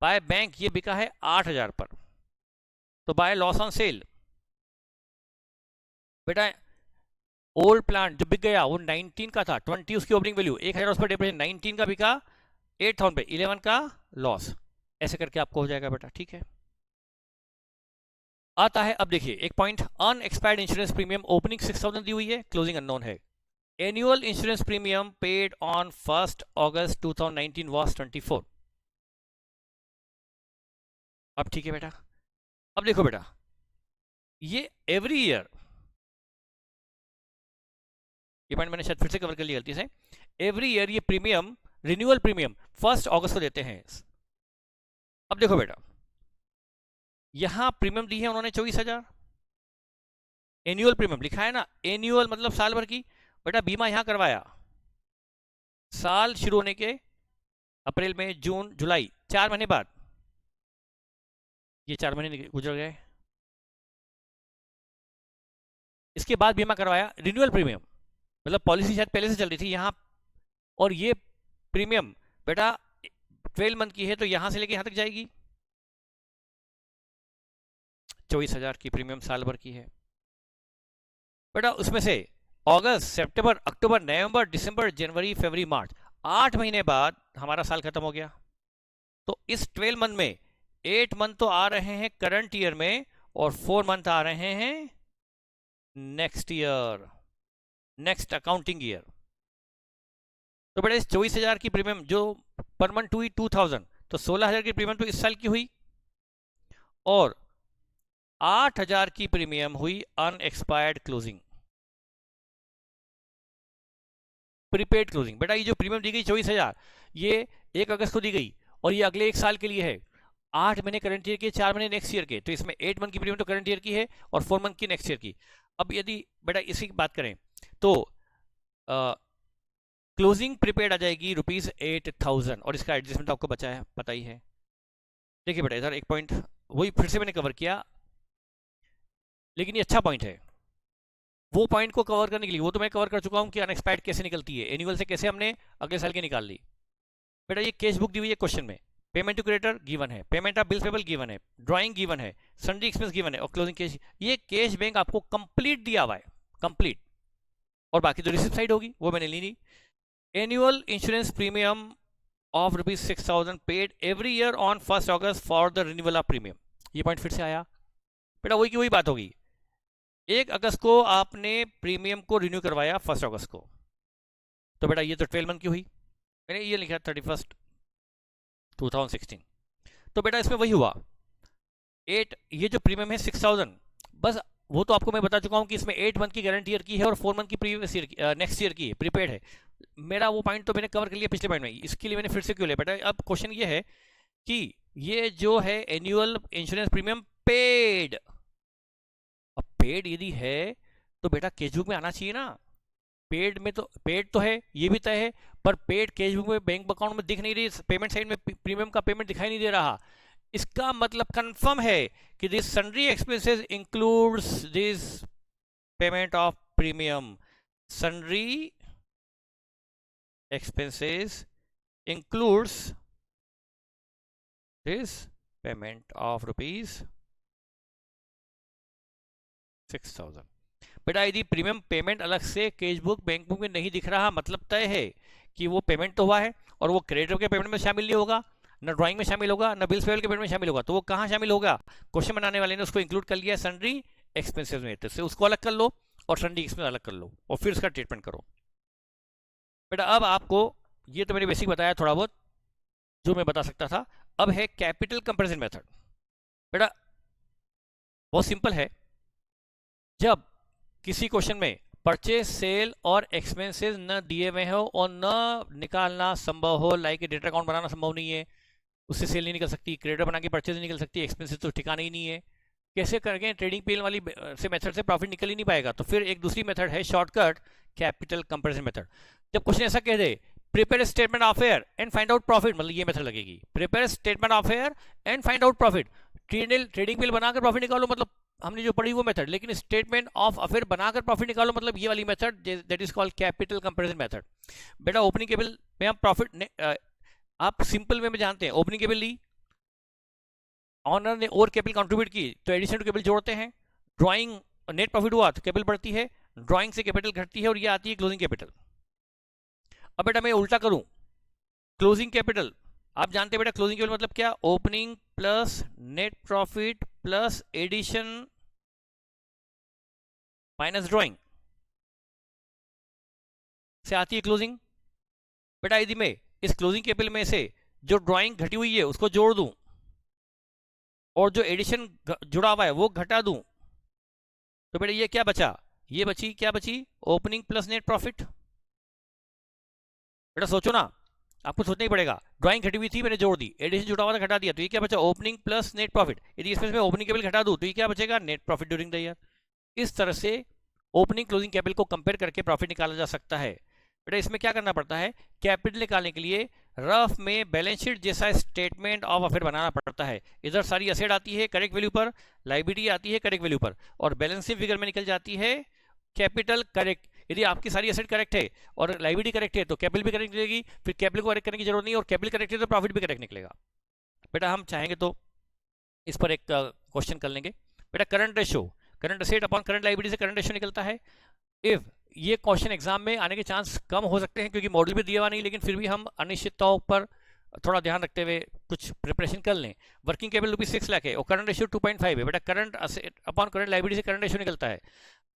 बाय बैंक ये बिका है 8,000 पर, तो बाय लॉस ऑन सेल बेटा ओल्ड प्लांट जो बिक गया वो 19 का था, 20 उसकी ओपनिंग वैल्यू, 1,000 उस पर डिप्रेशन, 19 का बिका 8,000 पे, 11 का लॉस, ऐसे करके आपको हो जाएगा बेटा। ठीक है, आता है अब देखिए एक point, unexpired insurance premium, opening 6,000 दी हुई है, क्लोजिंग अननोन है। Annual insurance premium paid on 1 August 2019 was 24। अब ठीक है बेटा, अब देखो बेटा ये एवरी ईयर, ये पॉइंट मैंने शायद फिर से कवर कर लिया गलती से, एवरी ईयर ये प्रीमियम रिन्यूअल प्रीमियम 1 अगस्त को देते हैं। अब देखो बेटा यहां प्रीमियम दी है उन्होंने 24,000, एनुअल प्रीमियम लिखा है ना, एनुअल मतलब साल भर की, बेटा बीमा यहां करवाया साल शुरू होने के अप्रैल में जून जुलाई 4 महीने बाद, ये 4 महीने गुजर गए। इसके बाद बीमा करवाया, रिन्यूअल प्रीमियम, मतलब पॉलिसी शायद पहले से चल रही थी यहाँ, और ये प्रीमियम बेटा 12 मंथ की है तो यहां से लेके यहां तक जाएगी। 24,000 की प्रीमियम साल भर की है बेटा। उसमें से अगस्त, सितंबर, अक्टूबर, नवंबर, दिसंबर, जनवरी, फरवरी, मार्च, 8 महीने बाद हमारा साल खत्म हो गया। तो इस 12 मंथ में 8 मंथ तो आ रहे हैं करंट ईयर में और 4 मंथ आ रहे हैं next year, next accounting year. तो बेटा इस 24,000 की प्रीमियम जो पर मंथ हुई 2,000, तो 16,000 की प्रीमियम तो इस साल की हुई, और 8,000 की प्रीमियम हुई अनएक्सपायर्ड क्लोजिंग, प्रीपेड क्लोजिंग। बेटा ये जो प्रीमियम दी गई 24,000, ये 1 अगस्त को दी गई और ये अगले 1 साल के लिए है। 8 महीने करंट ईयर के, 4 महीने नेक्स्ट ईयर के, तो इसमें 8 मंथ की प्रीमियम तो करंट ईयर की है और 4 मंथ की नेक्स्ट ईयर की। अब यदि बेटा इसी की बात करें तो क्लोजिंग प्रीपेड आ जाएगी ₹8,000 और इसका एडजस्टमेंट आपको बचा है, पता ही है। देखिए बेटा इधर एक पॉइंट वही फिर से मैंने कवर किया, लेकिन ये अच्छा पॉइंट है। वो पॉइंट को कवर करने के लिए, वो तो मैं कवर कर चुका हूं कि अनएक्सपायर्ड कैसे निकलती है, एनुअल से कैसे हमने अगले साल की निकाल ली। बेटा ये कैश बुक दी हुई है क्वेश्चन में, पेमेंट टू क्रेडिटर गिवन है, payment of bills payable given है, ड्राइंग गिवन है, सन्ड्री एक्सपेंस गिवन है और क्लोजिंग कैश। ये कैश बैंक आपको कंप्लीट दिया हुआ है, कंप्लीट, और बाकी जो रिसिप्ट साइड होगी वो मैंने ली नहीं। Annual insurance premium of ₹6,000 paid every year on 1 August for the renewal of premium. ये पॉइंट फिर से आया बेटा, वही की वही बात होगी। 1 अगस्त को आपने प्रीमियम को रिन्यू करवाया 1 अगस्त को, तो बेटा ये तो 12 मंथ की हुई, मैंने ये लिखा 31 2016। तो बेटा इसमें वही हुआ 8, ये जो प्रीमियम है 6,000, बस वो तो आपको मैं बता चुका हूं कि इसमें 8 मंथ की गारंटी ईयर की है और 4 मंथ की प्रीवियस ईयर की, नेक्स्ट ईयर की प्रीपेड है। मेरा वो पॉइंट तो मैंने कवर कर लिया पिछले पॉइंट में, इसके लिए मैंने फिर से क्यों लिया बेटा। अब क्वेश्चन ये है कि ये जो है एनुअल इंश्योरेंस प्रीमियम पेड, अब पेड यदि है तो बेटा कैश बुक में आना चाहिए ना। पेड में तो पेड तो है, ये भी तय है, पर पेड कैश बुक में बैंक अकाउंट में दिख नहीं रही, पेमेंट साइड में प्रीमियम का पेमेंट दिखाई नहीं दे रहा। इसका मतलब कंफर्म है कि this sundry expenses includes this payment of premium. Sundry expenses includes this payment of ₹6,000। बेटा यदि प्रीमियम पेमेंट अलग से कैश बुक बैंक बुक में नहीं दिख रहा, मतलब तय है कि वो पेमेंट तो हुआ है और वो क्रेडिटर के पेमेंट में शामिल नहीं होगा, न ड्राइंग में शामिल होगा, न बिल्स पेबल के पेमेंट में शामिल होगा। तो वो कहाँ शामिल होगा? क्वेश्चन बनाने वाले ने उसको इंक्लूड कर लिया सन्ड्री एक्सपेंसेस में, तो उसको अलग कर लो और सन्ड्री एक्सपेंस अलग कर लो और फिर उसका ट्रीटमेंट करो। बेटा अब आपको ये तो मैंने बेसिक बताया थोड़ा बहुत जो मैं बता सकता था। अब है कैपिटल कंपैरिजन मेथड। बेटा बहुत सिंपल है, जब किसी क्वेश्चन में परचेज, सेल और एक्सपेंसेस न दिए हुए हो और न निकालना संभव हो, लाइक डेटा अकाउंट बनाना संभव नहीं है, उससे सेल नहीं निकल सकती, क्रेडिट बना के परचेज नहीं निकल सकती, एक्सपेंसेस तो ठिकाना ही नहीं है, कैसे करके ट्रेडिंग पेल वाली से मेथड से प्रॉफिट निकल ही नहीं पाएगा। तो फिर एक दूसरी मेथड है शॉर्टकट कैपिटल कंपैरिजन मेथड। जब क्वेश्चन ऐसा कह दे prepare statement of affair and find out profit, मतलब ये मेथड लगेगी, prepare statement of affair and find out profit. Trading पेल बनाकर प्रॉफिट निकालो, मतलब हमने जो पढ़ी वो मेथड, लेकिन स्टेटमेंट ऑफ अफेयर बनाकर प्रॉफिट निकालो, मतलब ये वाली method, that is called capital comparison method. बेटा ओपनिंग कैपिटल में हम प्रॉफिट, आप सिंपल वे में जानते हैं, ओपनिंग कैपिटल ली, ऑनर ने और कैपिटल कंट्रीब्यूट की तो एडिशन टू कैपिटल जोड़ते हैं, ड्राइंग नेट प्रॉफिट हुआ तो कैपिटल बढ़ती है, ड्राइंग से कैपिटल घटती है और ये आती है क्लोजिंग कैपिटल। अब बेटा मैं उल्टा करूं, क्लोजिंग कैपिटल आप जानते हैं बेटा, क्लोजिंग कैपिटल मतलब क्या? Opening plus net profit plus addition minus drawing से आती है क्लोजिंग। बेटा यदि मैं इस क्लोजिंग कैपिटल में से जो ड्राइंग घटी हुई है उसको जोड़ दूं और जो एडिशन जुड़ा हुआ है वो घटा दूं, तो बेटा ये क्या बचा? ये बची, क्या बची? Opening plus net profit. बेटा सोचो ना, आपको सोचना ही पड़ेगा। ड्राइंग घटी हुई थी, मैंने जोड़ दी, एडिशन जुड़ा हुआ था, घटा दिया, तो ये क्या बचा? Opening plus net profit. यदि इसमें मैं ओपनिंग कैपिटल घटा दूं तो ये क्या बचेगा? Net profit during the year. इस तरह से ओपनिंग क्लोजिंग कैपिटल को कंपेयर करके प्रॉफिट निकाला जा सकता है। बेटा इसमें क्या करना पड़ता है? कैपिटल निकालने के लिए रफ में बैलेंस शीट जैसा स्टेटमेंट ऑफ अफेयर बनाना पड़ता है। इधर सारी असेट आती है करेक्ट वैल्यू पर, लाइबिलिटी आती है करेक्ट वैल्यू पर, और बैलेंसिंग फिगर में निकल जाती है कैपिटल करेक्ट। यदि आपकी सारी असेट करेक्ट है और लाइबिलिटी करेक्ट है तो कैपिटल भी करेक्ट निकलेगी, फिर कैपिटल को करेक्ट करने की जरूरत नहीं, और कैपिटल करेक्ट है तो प्रॉफिट भी करेक्ट निकलेगा। बेटा हम चाहेंगे तो इस पर एक क्वेश्चन कर लेंगे। बेटा current ratio, current asset upon current liability से करंट रेशो निकलता है। इफ ये क्वेश्चन एग्जाम में आने के चांस कम हो सकते हैं क्योंकि मॉडल भी दिया हुआ नहीं, लेकिन फिर भी हम अनिश्चितताओं पर थोड़ा ध्यान रखते हुए कुछ प्रिपरेशन कर लें। वर्किंग कैपिटल ₹6 लाख है और करंट रेशियो 2.5 है। बेटा current asset upon current liability से करंट रेशियो निकलता है।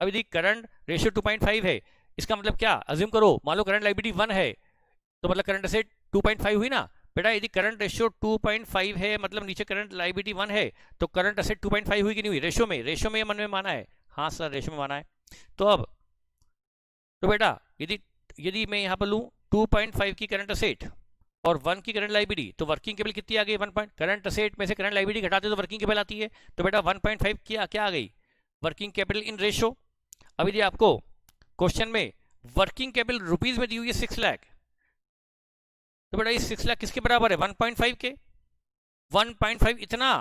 अब यदि करंट रेशियो 2.5 है, इसका मतलब क्या, अज्यूम करो मान लो करंट लाइबिलिटी 1 है तो मतलब करंट असेट 2.5 हुई ना। बेटा यदि करंट रेशियो 2.5 है मतलब नीचे करंट लाइबिलिटी 1 है तो करंट असेट 2.5 हुई कि नहीं हुई, रेशियो में, रेशियो में मन में माना है, हाँ सर रेशियो में माना है। तो अब तो बेटा यदि मैं यहाँ पर लूँ 2.5 की करंट असेट और 1 की करंट लाइबिलिटी तो वर्किंग कैपिटल कितनी आ गई, 1 करंट असेट में से करंट लाइबिलिटी घटाते तो वर्किंग कैपिटल आती है, तो बेटा 1.5 क्या आ गई, वर्किंग कैपिटल इन रेशियो। अब यदि आपको क्वेश्चन में वर्किंग कैपिटल रुपीज में दी हुई है 6 लाख, तो बेटा ये 6 लाख किसके बराबर है, 1.5 के। 1.5 इतना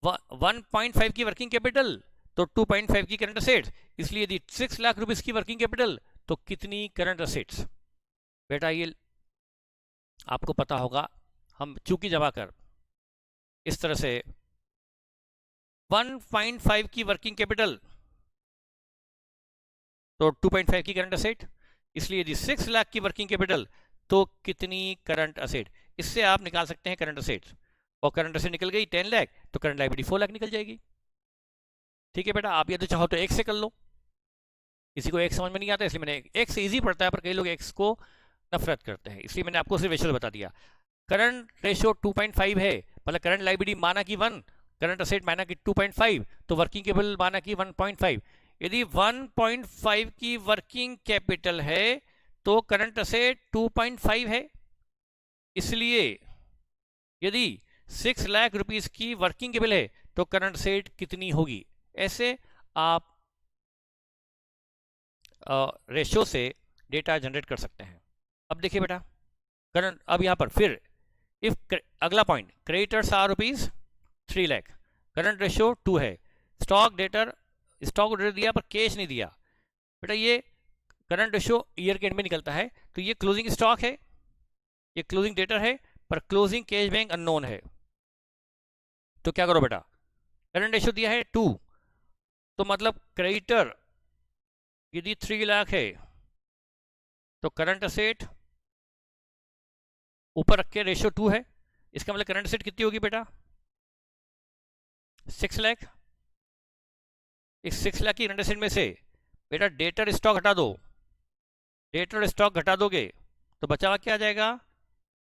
1.5 की वर्किंग कैपिटल तो 2.5 की करंट असेट्स, इसलिए यदि 6 लाख रुपीस की वर्किंग कैपिटल तो कितनी करंट असेट्स। बेटा ये आपको पता होगा, हम चूंकि जमा कर इस तरह से 1.5 की वर्किंग कैपिटल तो 2.5 की करंट असेट, इसलिए यदि 6 लाख की वर्किंग कैपिटल तो कितनी करंट असेट, इससे आप निकाल सकते हैं करंट असेट्स। और करंट असेट निकल गई 10 लाख तो करंट लायबिलिटी 4 लाख निकल जाएगी। ठीक है बेटा, आप ये तो चाहो तो एक से कर लो, किसी को एक समझ में नहीं आता इसलिए मैंने एक से इजी पड़ता है, पर कई लोग एक्स को नफरत करते हैं, इसलिए मैंने आपको सिर्फ रेशियो बता दिया। करंट रेशियो 2.5 है मतलब करंट लायबिलिटी माना कि 1, करंट असेट माना कि 2.5, तो वर्किंग कैपिटल माना कि 1.5। यदि 1.5 की वर्किंग कैपिटल है तो करंट असेट 2.5 है, इसलिए यदि 6 लाख रुपीस की वर्किंग कैपिटल है तो करंट असेट कितनी होगी। ऐसे आप रेशियो से डेटा जनरेट कर सकते हैं। अब देखिए बेटा करंट, अब यहां पर फिर इफ अगला point, creditors are ₹3 lakh, current ratio 2 है, स्टॉक डेटर दिया पर कैश नहीं दिया। बेटा ये करंट रेशियो ईयर के एंड में निकलता है, तो ये क्लोजिंग स्टॉक है, ये क्लोजिंग डेटर है, पर क्लोजिंग कैश बैंक अननोन है। तो क्या करो बेटा, करंट रेशियो दिया है 2, तो मतलब क्रेडिटर यदि 3 लाख है तो करंट असेट ऊपर रख के रेशियो 2 है, इसका मतलब करंट असेट कितनी होगी बेटा 6 लाख। इस 6 लाख की करंट असेट में से बेटा डेटर स्टॉक हटा दो, डेटर स्टॉक घटा दोगे तो बचा हुआ क्या आ जाएगा,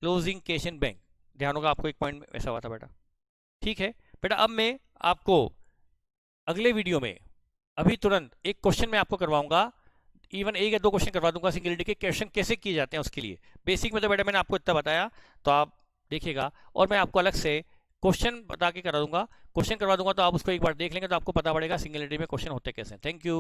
क्लोजिंग कैश इन बैंक। ध्यान होगा आपको एक पॉइंट ऐसा हुआ था बेटा। ठीक है बेटा, अब मैं आपको अगले वीडियो में अभी तुरंत एक क्वेश्चन मैं आपको करवाऊंगा, इवन 1 या 2 क्वेश्चन करवा दूंगा सिंगुलरिटी के, क्वेश्चन कैसे किए जाते हैं उसके लिए। बेसिक में तो बेटा मैंने आपको इतना बताया, तो आप देखिएगा, और मैं आपको अलग से क्वेश्चन बता के करा दूंगा, क्वेश्चन करवा दूंगा, तो आप उसको एक बार देख लेंगे तो आपको पता पड़ेगा सिंगुलरिटी में क्वेश्चन होते कैसे। Thank you.